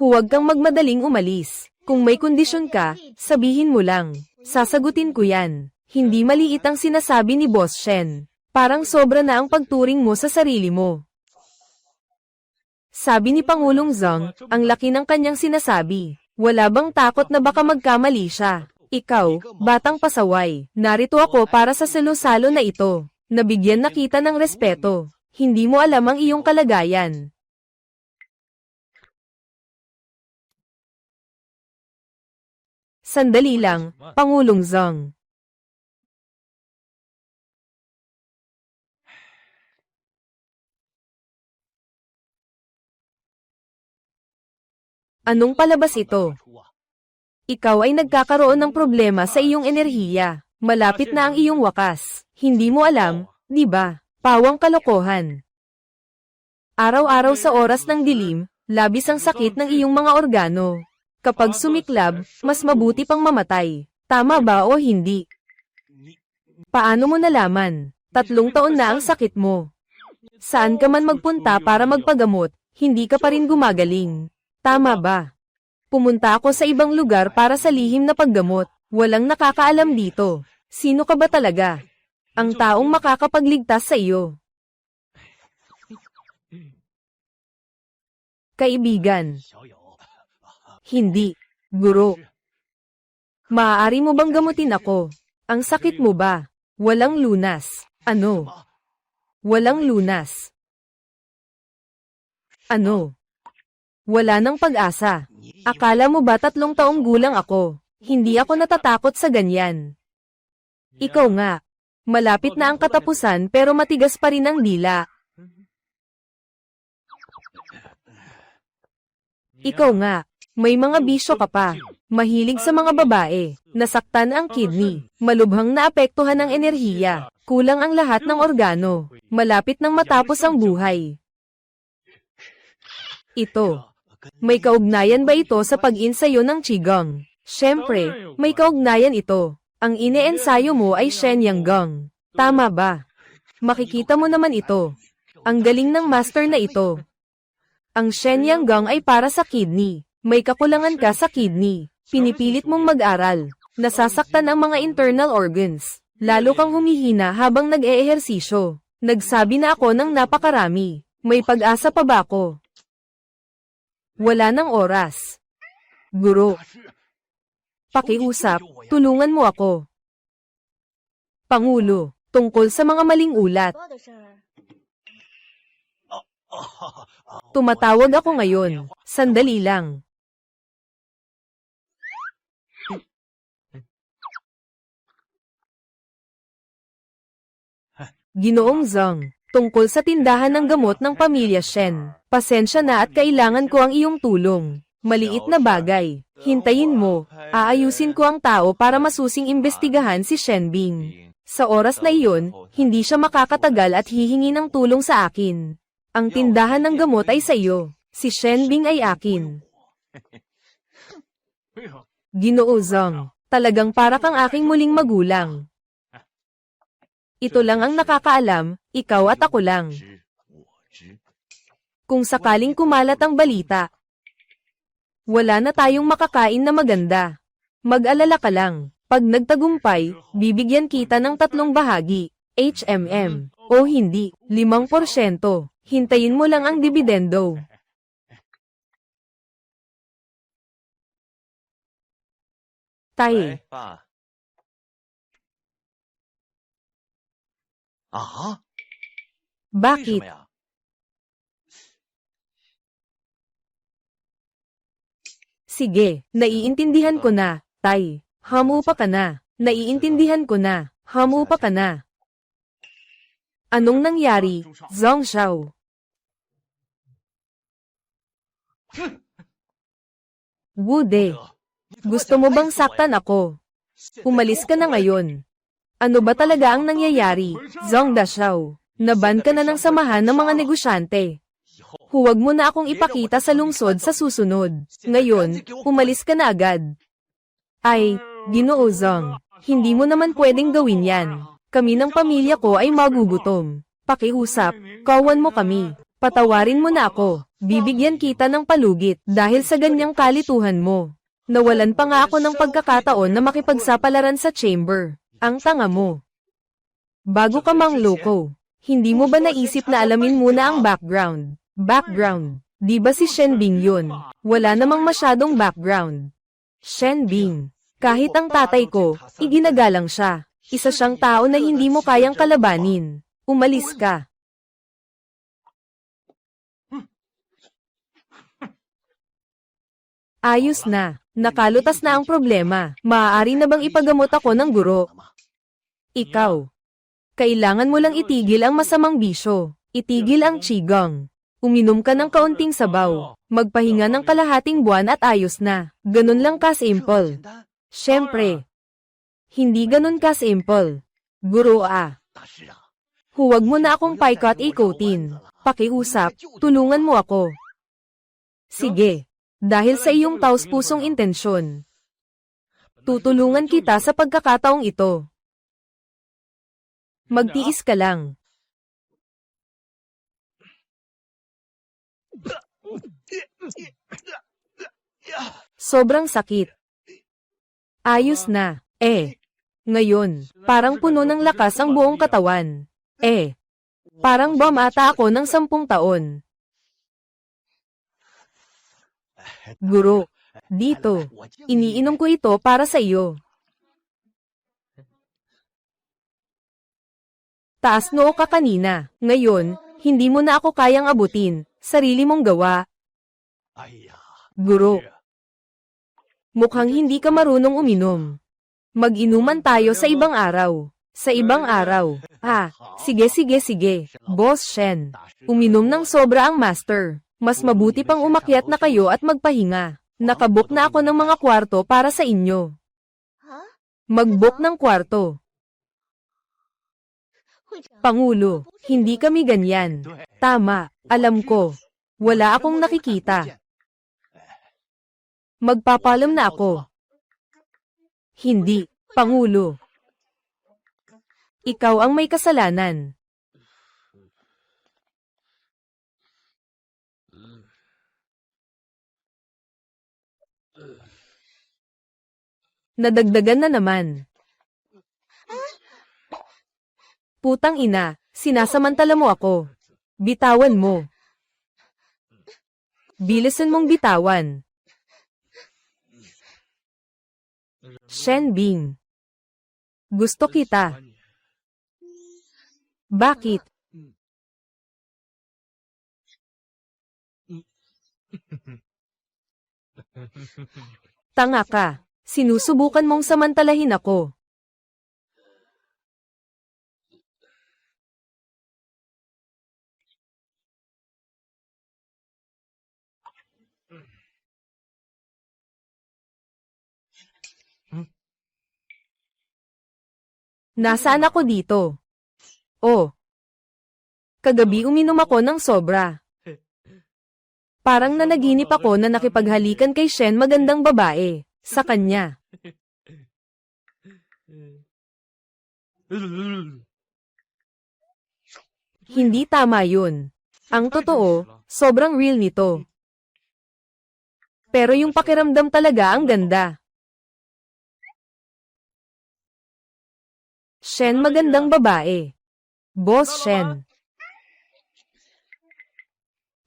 Huwag kang magmadaling umalis. Kung may kondisyon ka, sabihin mo lang. Sasagutin ko yan. Hindi maliit ang sinasabi ni Boss Shen. Parang sobra na ang pagturing mo sa sarili mo. Sabi ni Pangulong Zhang, ang laki ng kanyang sinasabi. Wala bang takot na baka magkamali siya? Ikaw, batang pasaway, narito ako para sa salo-salo na ito. Nabigyan na kita ng respeto. Hindi mo alam ang iyong kalagayan. Sandali lang, Pangulong Zhang. Anong palabas ito? Ikaw ay nagkakaroon ng problema sa iyong enerhiya. Malapit na ang iyong wakas. Hindi mo alam, di ba? Pawang kalokohan. Araw-araw sa oras ng dilim, labis ang sakit ng iyong mga organo. Kapag sumiklab, mas mabuti pang mamatay. Tama ba o hindi? Paano mo nalaman? 3 taon na ang sakit mo. Saan ka man magpunta para magpagamot, hindi ka pa rin gumagaling. Tama ba? Pumunta ako sa ibang lugar para sa lihim na paggamot. Walang nakakaalam dito. Sino ka ba talaga? ang taong makakapagligtas sa iyo. Kaibigan. 小友， Hindi. Guro. Maaari mo bang gamutin ako? Ang sakit mo ba? Walang lunas. Ano? Walang lunas. Ano? Wala nang pag-asa. Akala mo ba 3 taong gulang ako? Hindi ako natatakot sa ganyan. Ikaw nga. Malapit na ang katapusan pero matigas pa rin ang dila. Ikaw nga. May mga bisyo ka pa. Mahilig sa mga babae. Nasaktan ang kidney. Malubhang naapektuhan ng enerhiya. Kulang ang lahat ng organo. Malapit nang matapos ang buhay. Ito. May kaugnayan ba ito sa pag-insayo ng Qigong? Siyempre, may kaugnayan ito. Ang ine-ensayo mo ay Shen Yanggong. Tama ba? Makikita mo naman ito. Ang galing ng master na ito. Ang Shen Yanggong ay para sa kidney. May kakulangan ka sa kidney. Pinipilit mong mag-aral. Nasasaktan ang mga internal organs. Lalo kang humihina habang nag-eehersisyo. Nagsabi na ako ng napakarami. May pag-asa pa ba ako? Wala nang oras. Guro. Pakiusap, tulungan mo ako. Pangulo, tungkol sa mga maling ulat. Tumatawag ako ngayon. Sandali lang. Ginoong Zhang, tungkol sa tindahan ng gamot ng pamilya Shen. Pasensya na at kailangan ko ang iyong tulong. Maliit na bagay. Hintayin mo. Aayusin ko ang tao para masusing imbestigahan si Shen Bing. Sa oras na iyon, hindi siya makakatagal at hihingi ng tulong sa akin. Ang tindahan ng gamot ay sa iyo. Si Shen Bing ay akin. Ginoo Zhang, talagang para kang aking muling magulang. Ito lang ang nakakaalam, ikaw at ako lang. Kung sakaling kumalat ang balita, wala na tayong makakain na maganda. Mag-alala ka lang. Pag nagtagumpay, bibigyan kita ng 3 bahagi, HMM, o hindi, 5%. Hintayin mo lang ang dividendo. Tayo. 爸。啊？为什 Bakit? 么呀？ Sige, naiintindihan ko na, Tay. Hamupa ka na. Naiintindihan ko na. Hamupa ka na. Anong nangyari, Zhang Xiao? Wude, gusto mo bang saktan ako? Umalis ka na ngayon. Ano ba talaga ang nangyayari, Zhang Daxiao? Naban ka na ng samahan ng mga negosyante. Huwag mo na akong ipakita sa lungsod sa susunod. Ngayon, umalis ka na agad. Ay, Ginoo Zhang, hindi mo naman pwedeng gawin yan. Kami ng pamilya ko ay magugutom. Pakiusap, kawan mo kami. Patawarin mo na ako. Bibigyan kita ng palugit dahil sa ganyang kalituhan mo. Nawalan pa nga ako ng pagkakataon na makipagsapalaran sa chamber. Ang tanga mo. Bago ka mangloko, hindi mo ba naisip na alamin muna ang background? Background. Di ba si Shen Bing yun? Wala namang masyadong background. Shen Bing. Kahit ang tatay ko, iginagalang siya. Isa siyang tao na hindi mo kayang kalabanin. Umalis ka. Ayos na. Nakalutas na ang problema. Maaari na bang ipagamot ako ng guro? Ikaw. Kailangan mo lang itigil ang masamang bisyo. Itigil ang qigong. Uminom ka ng kaunting sabaw. Magpahinga ng kalahating buwan at ayos na. Ganun lang ka-simple. Siyempre. Hindi ganun ka-simple. Guro Huwag mo na akong paikot-ikotin. Pakiusap, tulungan mo ako. Sige. Dahil sa iyong taos-pusong intensyon. Tutulungan kita sa pagkakataong ito. Magtiis ka lang. Sobrang sakit. Ayos na. Ngayon, parang puno ng lakas ang buong katawan. Parang bumata ako ng 10 taon. Guro, dito. Iniinom ko ito para sa iyo. Taas noo ka kanina. Ngayon, hindi mo na ako kayang abutin. Sarili mong gawa. 哎呀， Guro, mukhang hindi ka marunong uminom. Mag-inuman tayo sa ibang araw. Sa ibang araw. Sige. Boss Shen. Uminom ng sobra ang master. Mas mabuti pang umakyat na kayo at magpahinga. Nakabook na ako ng mga kwarto para sa inyo. Mag-book ng kwarto. Pangulo, hindi kami ganyan. Tama, alam ko. Wala akong nakikita. Magpapalam na ako. Hindi, Pangulo. Ikaw ang may kasalanan. Nadagdagan na naman. Putang ina, sinasamantala mo ako. Bitawan mo. Bilisan mong bitawan. Shen Bing. Gusto kita. Bakit? Tanga ka. Sinusubukan mong samantalahin ako. Nasaan ako dito? Oh. Kagabi uminom ako ng sobra. Parang nanaginip ako na nakipaghalikan kay Shen, magandang babae. Sa kanya. Hindi tama yun. Ang totoo, sobrang real nito. Pero yung pakiramdam talaga ang ganda. Shen, magandang babae. Boss Shen.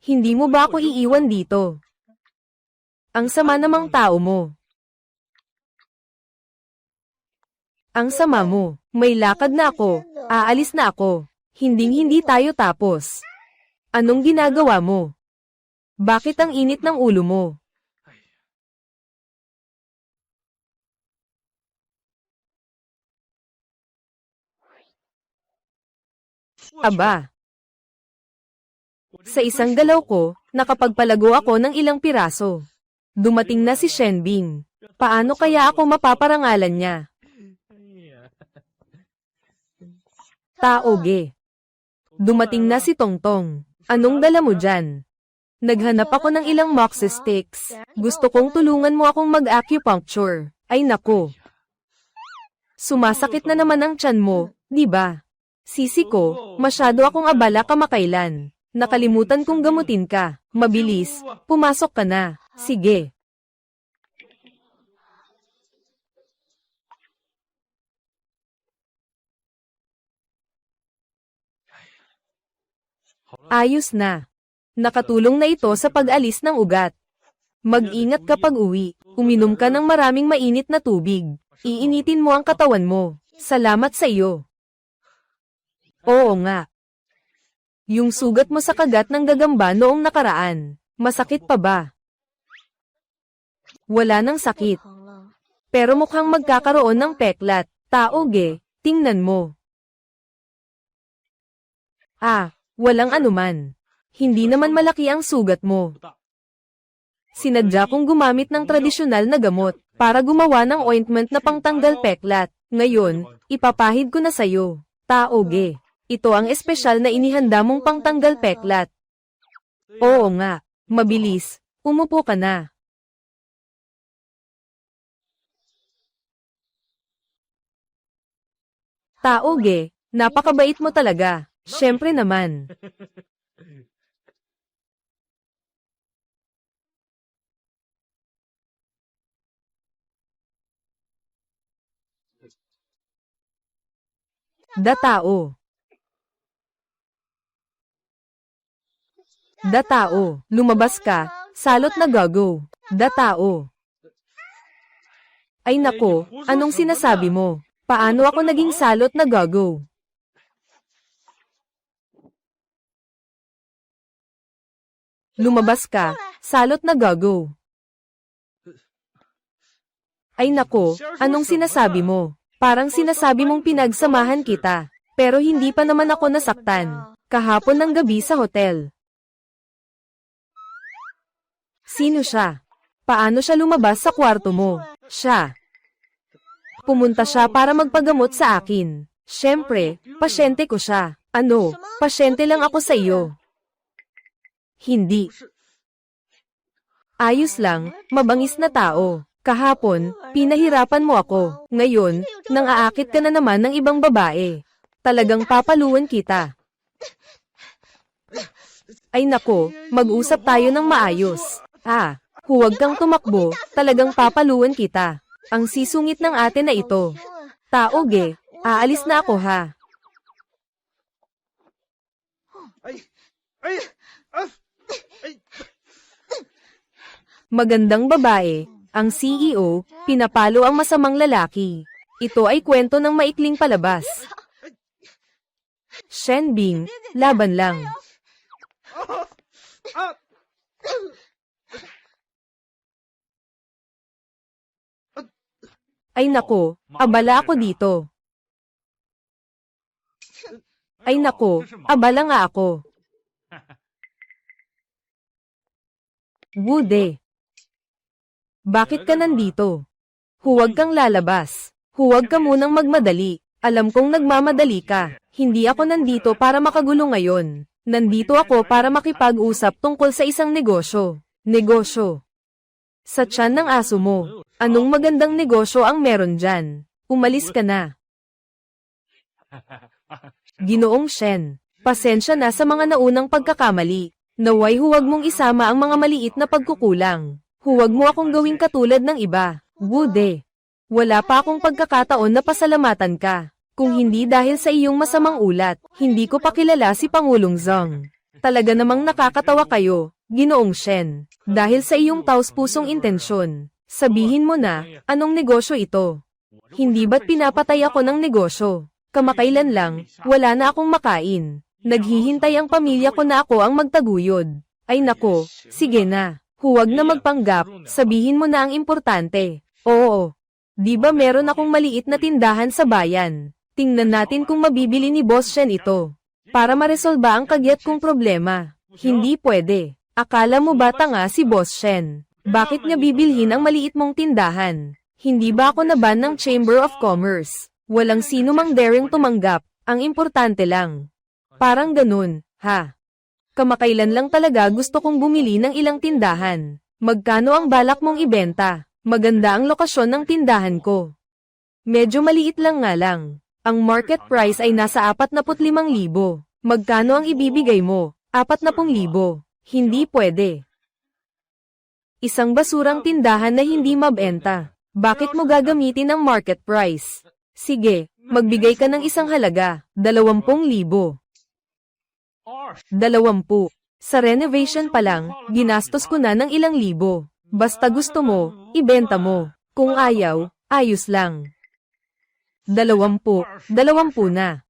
Hindi mo ba ako iiwan dito? Ang sama namang tao mo. Ang sama mo. May lakad na ako. Aalis na ako. Hinding-hindi tayo tapos. Anong ginagawa mo? Bakit ang init ng ulo mo? Aba. Sa isang galaw ko, nakapagpalago ako ng ilang piraso. Dumating na si Shen Bing. Paano kaya ako mapaparangalan niya? Taoge. Dumating na si Tongtong. Anong dala mo dyan? Naghanap ako ng ilang moxie sticks. Gusto kong tulungan mo akong mag-acupuncture. Ay nako. Sumasakit na naman ang tiyan mo, di ba? Sisi ko, masyado akong abala kamakailan. Nakalimutan kong gamutin ka. Mabilis, pumasok ka na. Sige. Ayos na. Nakatulong na ito sa pag-alis ng ugat. Mag-ingat kapag uwi. Uminom ka ng maraming mainit na tubig. Iinitin mo ang katawan mo. Salamat sa iyo. Oo nga. Yung sugat mo sa kagat ng gagamba noong nakaraan. Masakit pa ba? Wala nang sakit. Pero mukhang magkakaroon ng peklat. Taoge, tingnan mo. Walang anuman. Hindi naman malaki ang sugat mo. Sinadya kong gumamit ng tradisyonal na gamot para gumawa ng ointment na pangtanggal peklat. Ngayon, ipapahid ko na sayo. Taoge, ito ang espesyal na inihanda mong pangtanggal peklat. Oo nga, mabilis. Umupo ka na. Taoge, napakabait mo talaga. Siyempre naman. Datao. Datao. Lumabas ka. Salot na gago. Datao. Ay nako, anong sinasabi mo? Paano ako naging salot na gago? Lumabas ka. Salot na gago. Ay nako, anong sinasabi mo? Parang sinasabi mong pinagsamahan kita. Pero hindi pa naman ako nasaktan. Kahapon ng gabi sa hotel. Sino siya? Paano siya lumabas sa kwarto mo? Siya. Pumunta siya para magpagamot sa akin. Siyempre, pasyente ko siya. Ano, pasyente lang ako sa iyo. Hindi. Ayos lang, mabangis na tao. Kahapon, pinahirapan mo ako. Ngayon, nang aakit ka na naman ng ibang babae. Talagang papaluan kita. Ay nako, mag-usap tayo ng maayos. Huwag kang tumakbo, talagang papaluan kita. Ang sisungit ng ate na ito. Taoge, aalis na ako ha. Magandang babae, ang CEO, pinapalo ang masamang lalaki. Ito ay kwento ng maikling palabas. Shenbing, laban lang. Ay nako, abala ako dito. Ay nako, abala nga ako. Wude. Bakit ka nandito? Huwag kang lalabas. Huwag ka munang magmadali. Alam kong nagmamadali ka. Hindi ako nandito para makagulo ngayon. Nandito ako para makipag-usap tungkol sa isang negosyo. Negosyo. Sa tiyan ng aso mo. Anong magandang negosyo ang meron dyan? Umalis ka na. Ginoong Shen, pasensya na sa mga naunang pagkakamali. Naway huwag mong isama ang mga maliit na pagkukulang. Huwag mo akong gawing katulad ng iba. Wude. Wala pa akong pagkakataon na pasalamatan ka. Kung hindi dahil sa iyong masamang ulat, hindi ko pa kilala si Pangulong Zhang. Talaga namang nakakatawa kayo, Ginoong Shen. Dahil sa iyong taos-pusong intensyon. Sabihin mo na, anong negosyo ito? Hindi ba't pinapatay ako ng negosyo? Kamakailan lang, wala na akong makain. Naghihintay ang pamilya ko na ako ang magtaguyod. Ay nako, sige na. Huwag na magpanggap, sabihin mo na ang importante. Oo. Di ba meron akong maliit na tindahan sa bayan? Tingnan natin kung mabibili ni Boss Shen ito. Para maresolba ang kagyat kong problema. Hindi pwede. Akala mo ba tanga si Boss Shen? Bakit niya bibilhin ang maliit mong tindahan? Hindi ba ako naban ng Chamber of Commerce? Walang sino mang daring tumanggap, ang importante lang. Parang ganun, ha? Kamakailan lang talaga gusto kong bumili ng ilang tindahan. Magkano ang balak mong ibenta? Maganda ang lokasyon ng tindahan ko. Medyo maliit lang nga lang. Ang market price ay nasa 45,000. Magkano ang ibibigay mo? 40,000. Hindi pwede. Isang basurang tindahan na hindi mabenta. Bakit mo gagamitin ang market price? Sige, magbigay ka ng isang halaga, 20,000. 20. Sa renovation pa lang, ginastos ko na ng ilang libo. Basta gusto mo, ibenta mo. Kung ayaw, ayos lang. 20 na.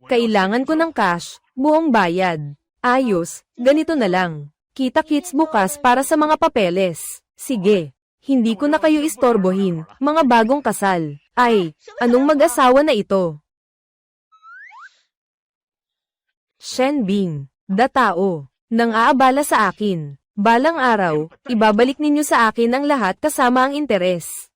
Kailangan ko ng cash, buong bayad. Ayos, ganito na lang. Kita-kits bukas para sa mga papeles. Sige, hindi ko na kayo istorbohin, mga bagong kasal. Ay, anong mag-asawa na ito? Shenbing, datao, nang aabala sa akin. Balang araw, ibabalik ninyo sa akin ang lahat kasama ang interes.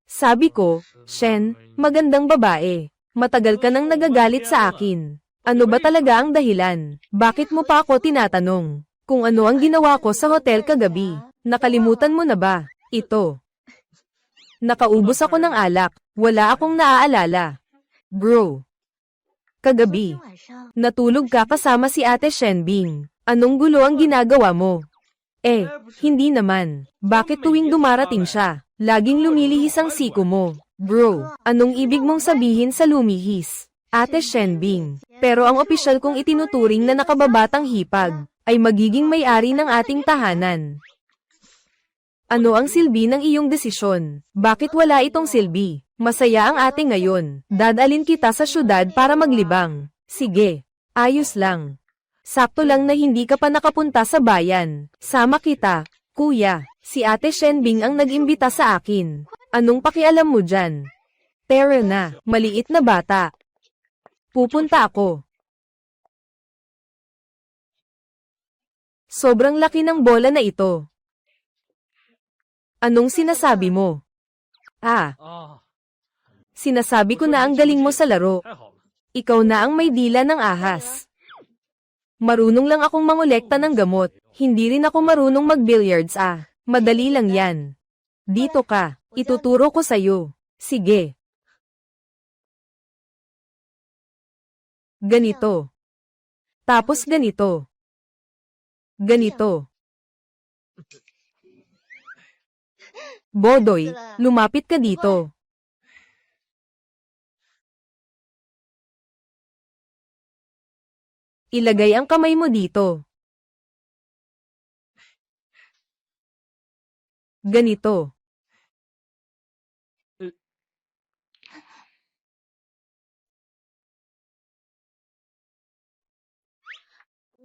Sabi ko, Shen, magandang babae. Matagal ka nang nagagalit sa akin. Ano ba talaga ang dahilan? Bakit mo pa ako tinatanong? Kung ano ang ginawa ko sa hotel kagabi, nakalimutan mo na ba? Ito. Nakaubos ako ng alak, wala akong naaalala. Bro. Kagabi, natulog ka kasama si Ate Shenbing. Anong gulo ang ginagawa mo? Hindi naman. Bakit tuwing dumarating siya, laging lumilihis ang siko mo? Bro, anong ibig mong sabihin sa lumihis? Ate Shenbing, pero ang opisyal kong itinuturing na nakababatang hipag, ay magiging may-ari ng ating tahanan. Ano ang silbi ng iyong desisyon? Bakit wala itong silbi? Masaya ang ate ngayon. Dadalin kita sa syudad para maglibang. Sige, ayos lang. Sakto lang na hindi ka pa nakapunta sa bayan. Sama kita, kuya. Si Ate Shenbing ang nag-imbita sa akin. Anong pakialam mo dyan? Tara na, maliit na bata. Pupunta ako. Sobrang laki ng bola na ito. Anong sinasabi mo? Ah, 啊， sinasabi ko na ang galing mo sa laro. 太好了， Ikaw na ang may dila ng ahas. Marunong lang akong mangolekta ng gamot. Hindi rin ako marunong mag-billiards Madali lang yan. Dito ka. Ituturo ko sa'yo. Sige. Ganito. Tapos ganito. Ganito. Bodoy, lumapit ka dito. Ilagay ang kamay mo dito. Ganito.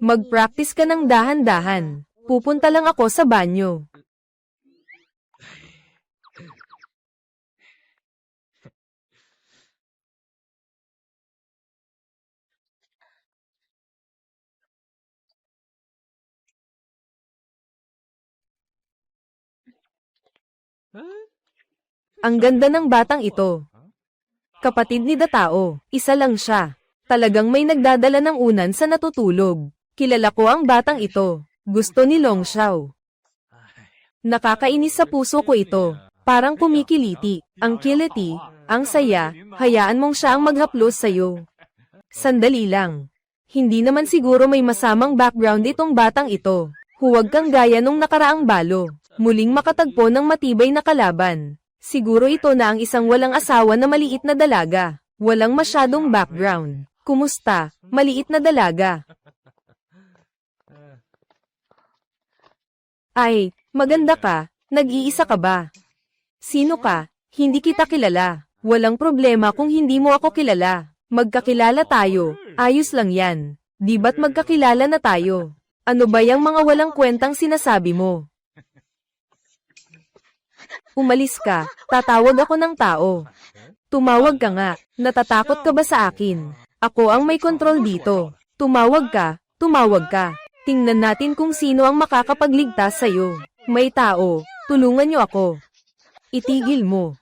Mag-practice ka ng dahan-dahan. Pupunta lang ako sa banyo. Ang ganda ng batang ito. Kapatid ni Datao, isa lang siya. Talagang may nagdadala ng unan sa natutulog. Kilala ko ang batang ito. Gusto ni Long Xiao. Nakakainis sa puso ko ito. Parang kumikiliti. Ang kiliti, ang saya, hayaan mong siya ang maghaplos sa'yo. Sandali lang. Hindi naman siguro may masamang background itong batang ito. Huwag kang gaya nung nakaraang balo. Muling makatagpo ng matibay na kalaban. Siguro ito na ang isang walang asawa na maliit na dalaga. Walang masyadong background. Kumusta, maliit na dalaga? Ay, maganda ka, nag-iisa ka ba? Sino ka? Hindi kita kilala. Walang problema kung hindi mo ako kilala. Magkakilala tayo, ayos lang yan. Di ba't magkakilala na tayo? Ano ba yung mga walang kwentang sinasabi mo? Umalis ka, tatawag ako ng tao. Tumawag ka nga, natatakot ka ba sa akin? Ako ang may kontrol dito. Tumawag ka. Tingnan natin kung sino ang makakapagligtas sa'yo. May tao, tulungan niyo ako. Itigil mo.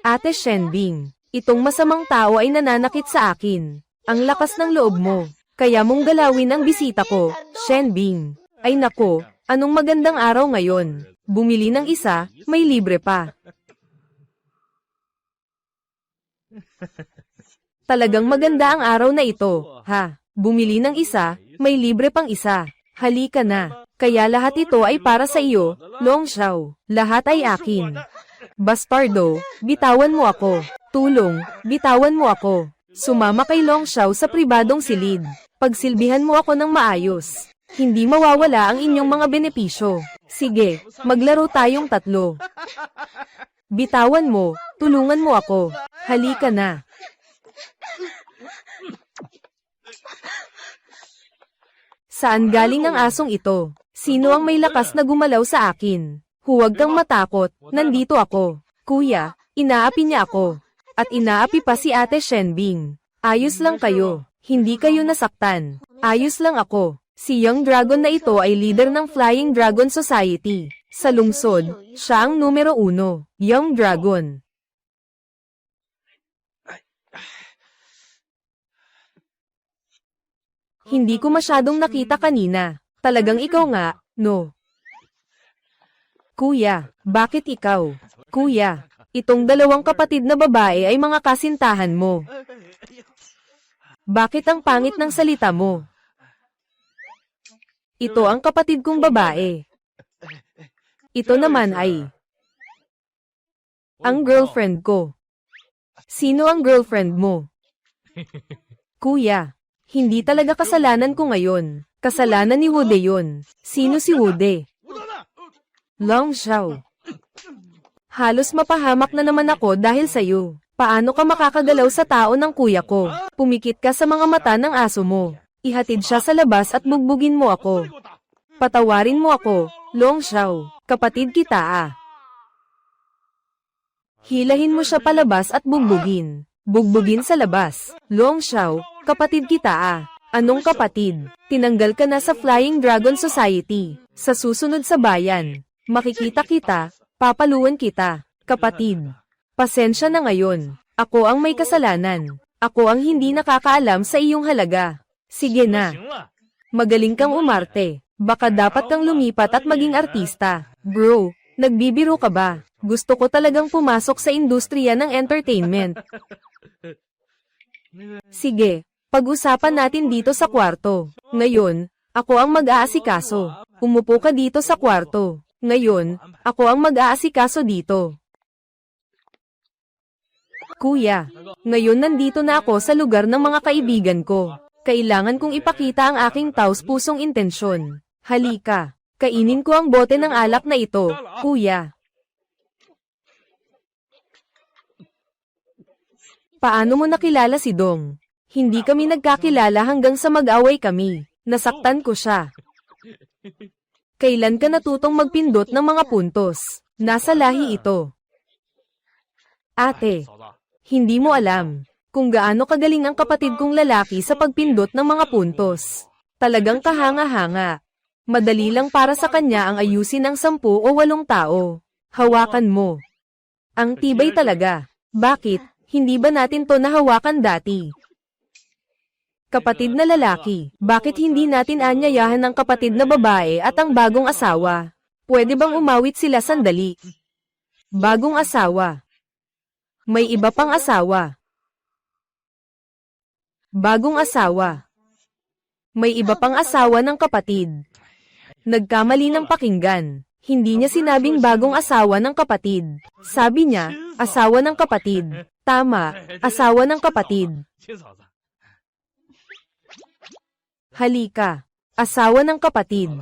Ate Shenbing, itong masamang tao ay nananakit sa akin. Ang lakas ng loob mo, kaya mong galawin ang bisita ko, Shenbing. Ay nako, anong magandang araw ngayon. Bumili ng isa, may libre pa. Talagang maganda ang araw na ito, ha? Bumili ng isa, may libre pang isa. Halika na. Kaya lahat ito ay para sa iyo, Long Xiao. Lahat ay akin. Bastardo, bitawan mo ako. Tulong, bitawan mo ako. Sumama kay Long Xiao sa pribadong silid. Pagsilbihan mo ako ng maayos. Hindi mawawala ang inyong mga benepisyo. Sige, maglaro tayong tatlo. Bitawan mo, tulungan mo ako. Halika na. Saan galing ang asong ito? Sino ang may lakas na gumalaw sa akin? Huwag kang matakot, nandito ako. Kuya, inaapi niya ako. At inaapi pa si Ate Shenbing. Ayos lang kayo, hindi kayo nasaktan. Ayos lang ako. Si Young Dragon na ito ay leader ng Flying Dragon Society. Sa lungsod, siya ang numero 1, Young Dragon. Hindi ko masyadong nakita kanina. Talagang ikaw nga, no? Kuya, bakit ikaw? Kuya, itong dalawang kapatid na babae ay mga kasintahan mo. Bakit ang pangit ng salita mo? Ito ang kapatid kong babae. Ito naman ay... Ang girlfriend ko. Sino ang girlfriend mo? Kuya, hindi talaga kasalanan ko ngayon. Kasalanan ni Wude yun. Sino si Wude? 武德呢？ Long Xiao. Halos mapahamak na naman ako dahil sa'yo. Paano ka makakagalaw sa tao ng kuya ko? Pumikit ka sa mga mata ng aso mo. Ihatid siya sa labas at bugbugin mo ako. 给我打！ Patawarin mo ako, Long Xiao. Kapatid kita ah. Hilahin mo siya palabas at bugbugin. Bugbugin sa labas. Long Xiao, kapatid kita ah. Anong kapatid? Tinanggal ka na sa Flying Dragon Society. Sa susunod sa bayan, makikita kita, papaluan kita. Kapatid, pasensya na ngayon. Ako ang may kasalanan. Ako ang hindi nakakaalam sa iyong halaga. Sige 行 na, 了， magaling kang umarte. Baka dapat kang lumipat at maging artista. Bro, nagbibiro ka ba? Gusto ko talagang pumasok sa industriya ng entertainment. Sige, pag-usapan natin dito sa kwarto. Ngayon, ako ang mag-aasikaso. Umupo ka dito sa kwarto. Ngayon, ako ang mag-aasikaso dito. Kuya, ngayon nandito na ako sa lugar ng mga kaibigan ko. Kailangan kong ipakita ang aking taos-pusong intensyon. Halika, kainin ko ang bote ng alak na ito, kuya. Paano mo nakilala si Dong? Hindi kami nagkakilala hanggang sa mag-away kami. Nasaktan ko siya. Kailan ka natutong magpindot ng mga puntos? Nasa lahi ito. Ate, 嫂子， hindi mo alam kung gaano kagaling ang kapatid kong lalaki sa pagpindot ng mga puntos. Talagang kahanga-hanga. Madali lang para sa kanya ang ayusin ng 10 o 8 tao. Hawakan mo. Ang tibay talaga. Bakit? Hindi ba natin to nahawakan dati? Kapatid na lalaki, bakit hindi natin anyayahan ng kapatid na babae at ang bagong asawa? Pwede bang umawit sila sandali? Bagong asawa. May iba pang asawa. Bagong asawa. May iba pang asawa ng kapatid. Nagkamali ng pakinggan. Hindi niya sinabing bagong asawa ng kapatid. Sabi niya, asawa ng kapatid. Tama, asawa ng kapatid. 亲嫂子， Halika, asawa ng kapatid.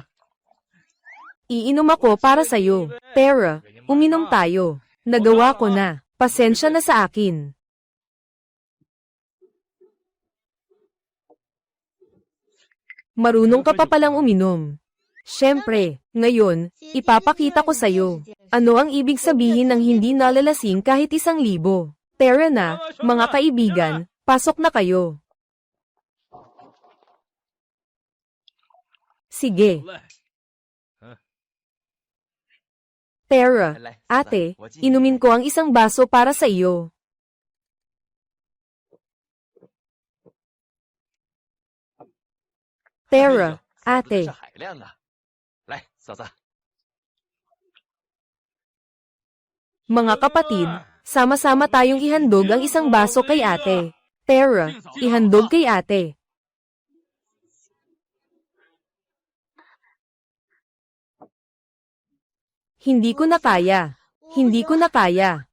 Iinom ako para sa'yo. Tara, uminom tayo. Nagawa ko na. Pasensya na sa akin. Marunong ka pa palang uminom. Siyempre, ngayon, ipapakita ko sa'yo. Ano ang ibig sabihin ng hindi nalalasing kahit 1,000? Tara na, mga kaibigan, pasok na kayo. Sige. 来， Tara, ate, inumin ko ang 1 baso para sa iyo. Tara, 这 ate, 是海量啊！来，嫂子， mga kapatid, sama-sama tayong ihandog ang 1 baso kay ate. Tara, ihandog kay ate. Hindi ko na kaya. Hindi ko na kaya.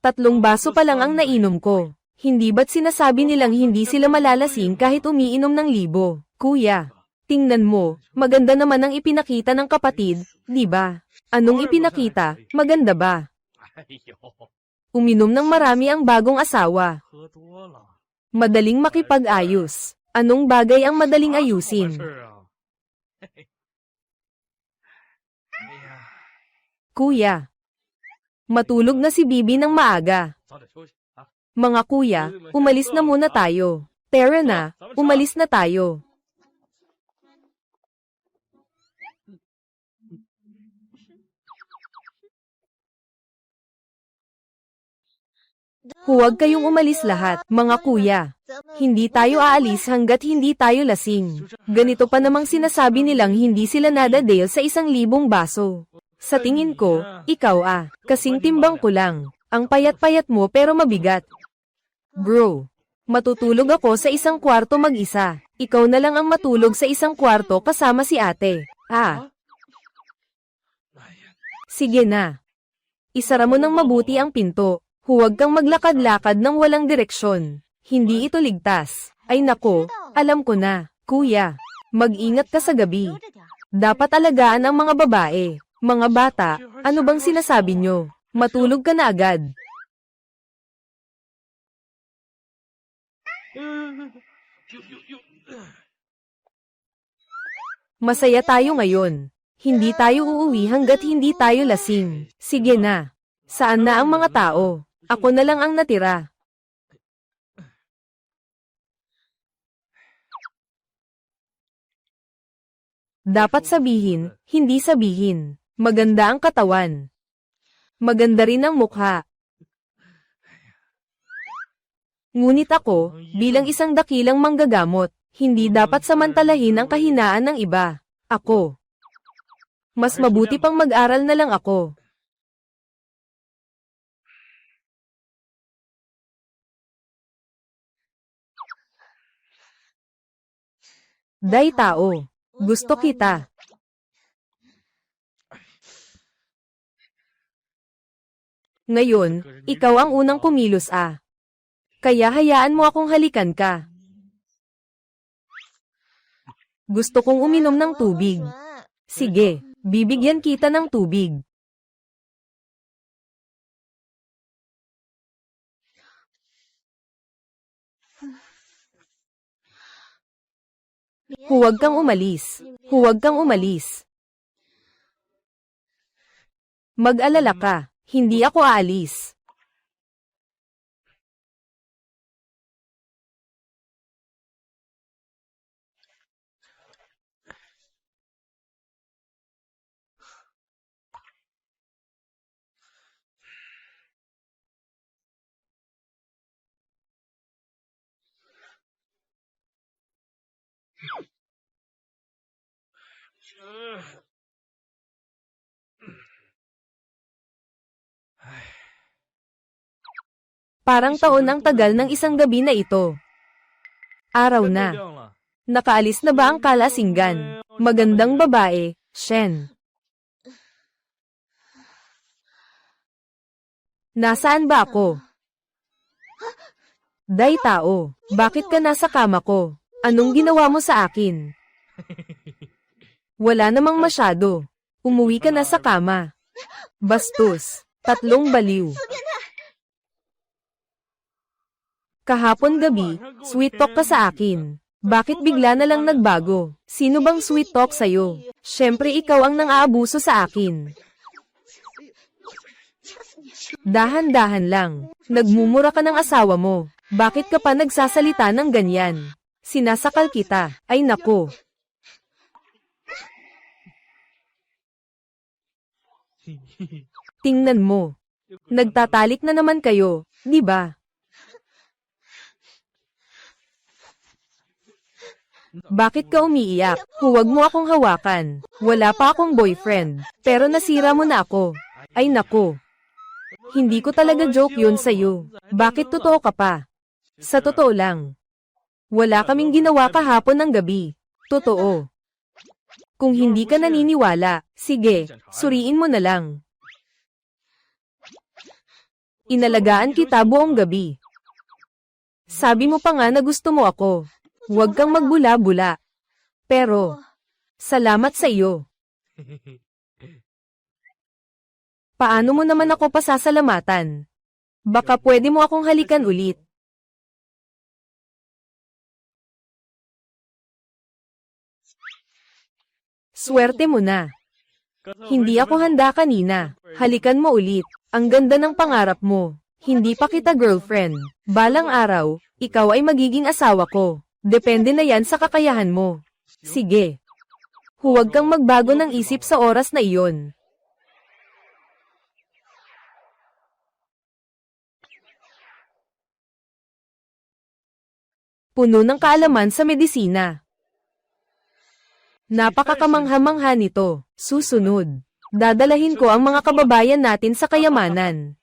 3 baso pa lang ang nainom ko. Hindi ba't sinasabi nilang hindi sila malalasing kahit umiinom ng 1,000? Kuya, tingnan mo, maganda naman ang ipinakita ng kapatid, di ba? Anong ipinakita? Maganda ba? 哎呦， Uminom ng marami ang bagong asawa. 喝多了， Madaling makipag-ayos. Anong bagay ang madaling 什么 ayusin? 事啊？嘿嘿哎呀， Kuya, matulog na si Bibi ng maaga. 早点休息啊！ Mga kuya, umalis na muna tayo. Tara na, umalis na tayo. Huwag kayong umalis lahat, mga kuya. Hindi tayo aalis hanggat hindi tayo lasing. Ganito pa namang sinasabi nilang hindi sila nadadale sa 1,000 baso. Sa tingin ko, ikaw kasing timbang ko lang. Ang payat-payat mo pero mabigat. Bro, matutulog ako sa 1 kwarto mag-isa. Ikaw na lang ang matulog sa 1 kwarto kasama si ate. 哎呀， Sige na. Isara mo ng mabuti ang pinto. Huwag kang maglakad-lakad ng walang direksyon. Hindi ito ligtas. Ay nako, alam ko na, kuya. Mag-ingat ka sa gabi. 悠着点儿。 Dapat alagaan ang mga babae. Mga bata, ano bang sinasabi nyo? Matulog ka na agad. Masaya tayo ngayon. Hindi tayo uuwi hanggat hindi tayo lasing. Sige na. Saan na ang mga tao? Ako na lang ang natira. Dapat sabihin, hindi sabihin. Maganda ang katawan. Maganda rin ang mukha. Ngunit ako, bilang isang dakilang manggagamot, hindi dapat samantalahin ang kahinaan ng iba. Ako. Mas mabuti pang mag-aral na lang ako. Day tao. Gusto kita. Ngayon, ikaw ang unang kumilos Kaya hayaan mo akong halikan ka. Gusto kong uminom ng tubig. Sige, bibigyan kita ng tubig. Huwag kang umalis. Huwag kang umalis. Mag-alala ka. Hindi ako aalis. Parang taon ang tagal ng isang gabi na ito. Araw na. Nakaalis na ba ang kalasinggan? Magandang babae, Shen. Nasaan ba ako? Day tao, bakit ka nasa kama ko? Anong ginawa mo sa akin? Wala namang masyado. Umuwi ka na sa kama. Bastos, tatlong baliw. Kahapon gabi, sweet talk ka sa akin. Bakit bigla na lang nagbago? Sino bang sweet talk sa'yo? Siyempre ikaw ang nang-aabuso sa akin. Dahan-dahan lang. Nagmumura ka ng asawa mo. Bakit ka pa nagsasalita ng ganyan? Sinasakal kita. Ay nako. Tingnan mo. Nagtatalik na naman kayo, di ba? Bakit ka umiiyak? Huwag mo akong hawakan. Wala pa akong boyfriend. Pero nasira mo na ako. Ay nako. Hindi ko talaga joke yun sa'yo. Bakit totoo ka pa? Sa totoo lang. Wala kaming ginawa kahapon ng gabi. Totoo. Kung hindi ka naniniwala, sige, suriin mo na lang. Inalagaan kita buong gabi. Sabi mo pa nga na gusto mo ako. Huwag kang magbula-bula. Pero, salamat sa iyo. Paano mo naman ako pasasalamatan? Baka pwede mo akong halikan ulit. Swerte mo na. Hindi ako handa kanina. Halikan mo ulit. Ang ganda ng pangarap mo. Hindi pa kita girlfriend. Balang araw, ikaw ay magiging asawa ko. Depende na yan sa kakayahan mo. Sige. Huwag kang magbago ng isip sa oras na iyon. Puno ng kaalaman sa medisina. Napakakamangha-mangha nito. Susunod. Dadalahin ko ang mga kababayan natin sa kayamanan.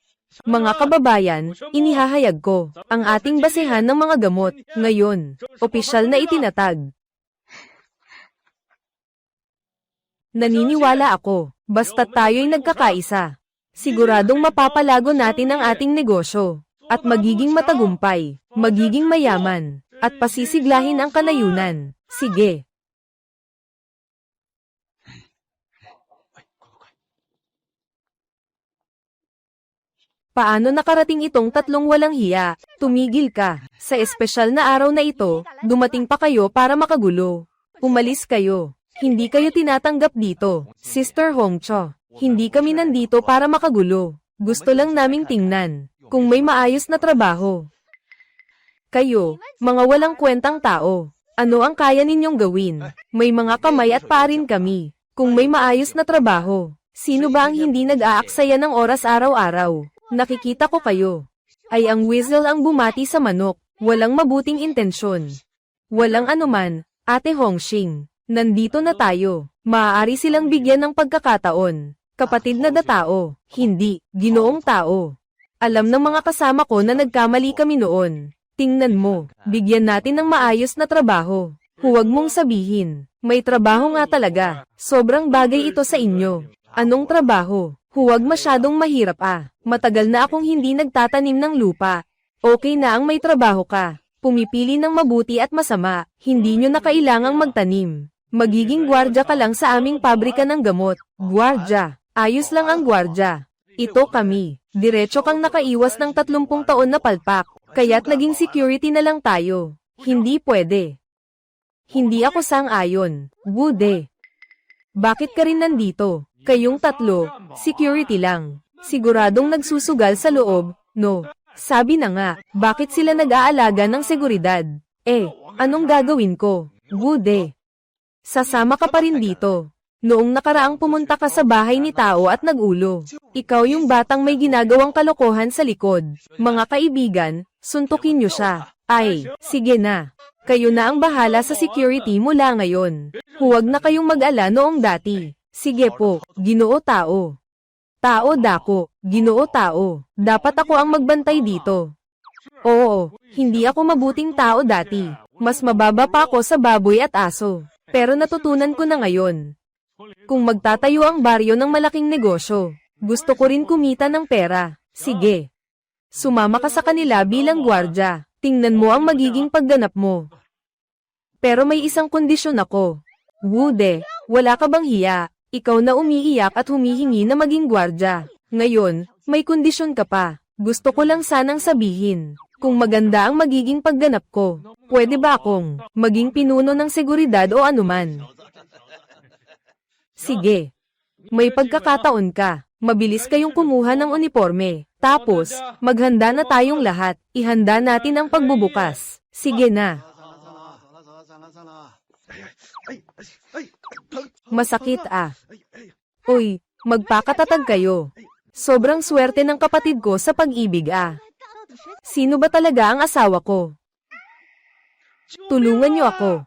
Mga kababayan, inihahayag ko ang ating basehan ng mga gamot. Ngayon, opisyal na itinatag. Naniniwala ako, basta tayo'y nagkakaisa. Siguradong mapapalago natin ang ating negosyo. At magiging matagumpay, magiging mayaman, at pasisiglahin ang kanayunan. Sige. Paano nakarating itong tatlong walang hiya? Tumigil ka. Sa espesyal na araw na ito, dumating pa kayo para makagulo. Umalis kayo. Hindi kayo tinatanggap dito, Sister Hongcho. Hindi kami nandito para makagulo. Gusto lang naming tingnan kung may maayos na trabaho. Kayo, mga walang kwentang tao. Ano ang kaya ninyong gawin? May mga kamay at paa rin kami. Kung may maayos na trabaho, sino ba ang hindi nag-aaksaya ng oras araw-araw? Nakikita ko kayo. Ay ang weasel ang bumati sa manok. Walang mabuting intensyon. Walang anuman, Ate Hongxing. Nandito na tayo. Maaari silang bigyan ng pagkakataon. Kapatid na datao. Hindi, ginoong tao. Alam ng mga kasama ko na nagkamali kami noon. Tingnan mo, bigyan natin ng maayos na trabaho. Huwag mong sabihin, may trabaho nga talaga. Sobrang bagay ito sa inyo. Anong trabaho? Huwag masyadong mahirap Matagal na akong hindi nagtatanim ng lupa. Okay na ang may trabaho ka. Pumipili ng mabuti at masama, hindi nyo na kailangang magtanim. Magiging gwardya ka lang sa aming pabrika ng gamot. Gwardya. Ayos lang ang gwardya. Ito kami. Diretso kang nakaiwas ng 30 taon na palpak. Kaya't naging security na lang tayo. Hindi pwede. Hindi ako sang-ayon. Bude. Bakit ka rin nandito? Kayong tatlo, security lang. Siguradong nagsusugal sa loob, no? Sabi na nga, bakit sila nag-aalaga ng seguridad? Anong gagawin ko? Bude. Sasama ka pa rin dito. Noong nakaraang pumunta ka sa bahay ni Tao at nag-ulo. Ikaw yung batang may ginagawang kalokohan sa likod. Mga kaibigan, suntukin nyo siya. Sige na. Kayo na ang bahala sa security mula ngayon. Huwag na kayong mag-ala noong dati. Sige po, Ginoo Tao. Tao dako, Ginoo Tao. Dapat ako ang magbantay dito. Oo, hindi ako mabuting tao dati. Mas mababa pa ako sa baboy at aso. Pero natutunan ko na ngayon. Kung magtatayo ang baryo ng malaking negosyo, gusto ko rin kumita ng pera. Sige. Sumama ka sa kanila bilang gwardya. Tingnan mo ang magiging pagganap mo. Pero may isang kondisyon ako. Wude, wala ka bang hiya? Ikaw na umiiyak at humihingi na maging gwardya. Ngayon, may kondisyon ka pa. Gusto ko lang sanang sabihin, kung maganda ang magiging pagganap ko, pwede ba akong maging pinuno ng seguridad o anuman? Sige. May pagkakataon ka. Mabilis kayong kumuha ng uniforme. Tapos, maghanda na tayong lahat. Ihanda natin ang pagbubukas. Sige na. Masakit Uy, magpakatatag kayo. Sobrang swerte ng kapatid ko sa pag-ibig Sino ba talaga ang asawa ko? Tulungan niyo ako.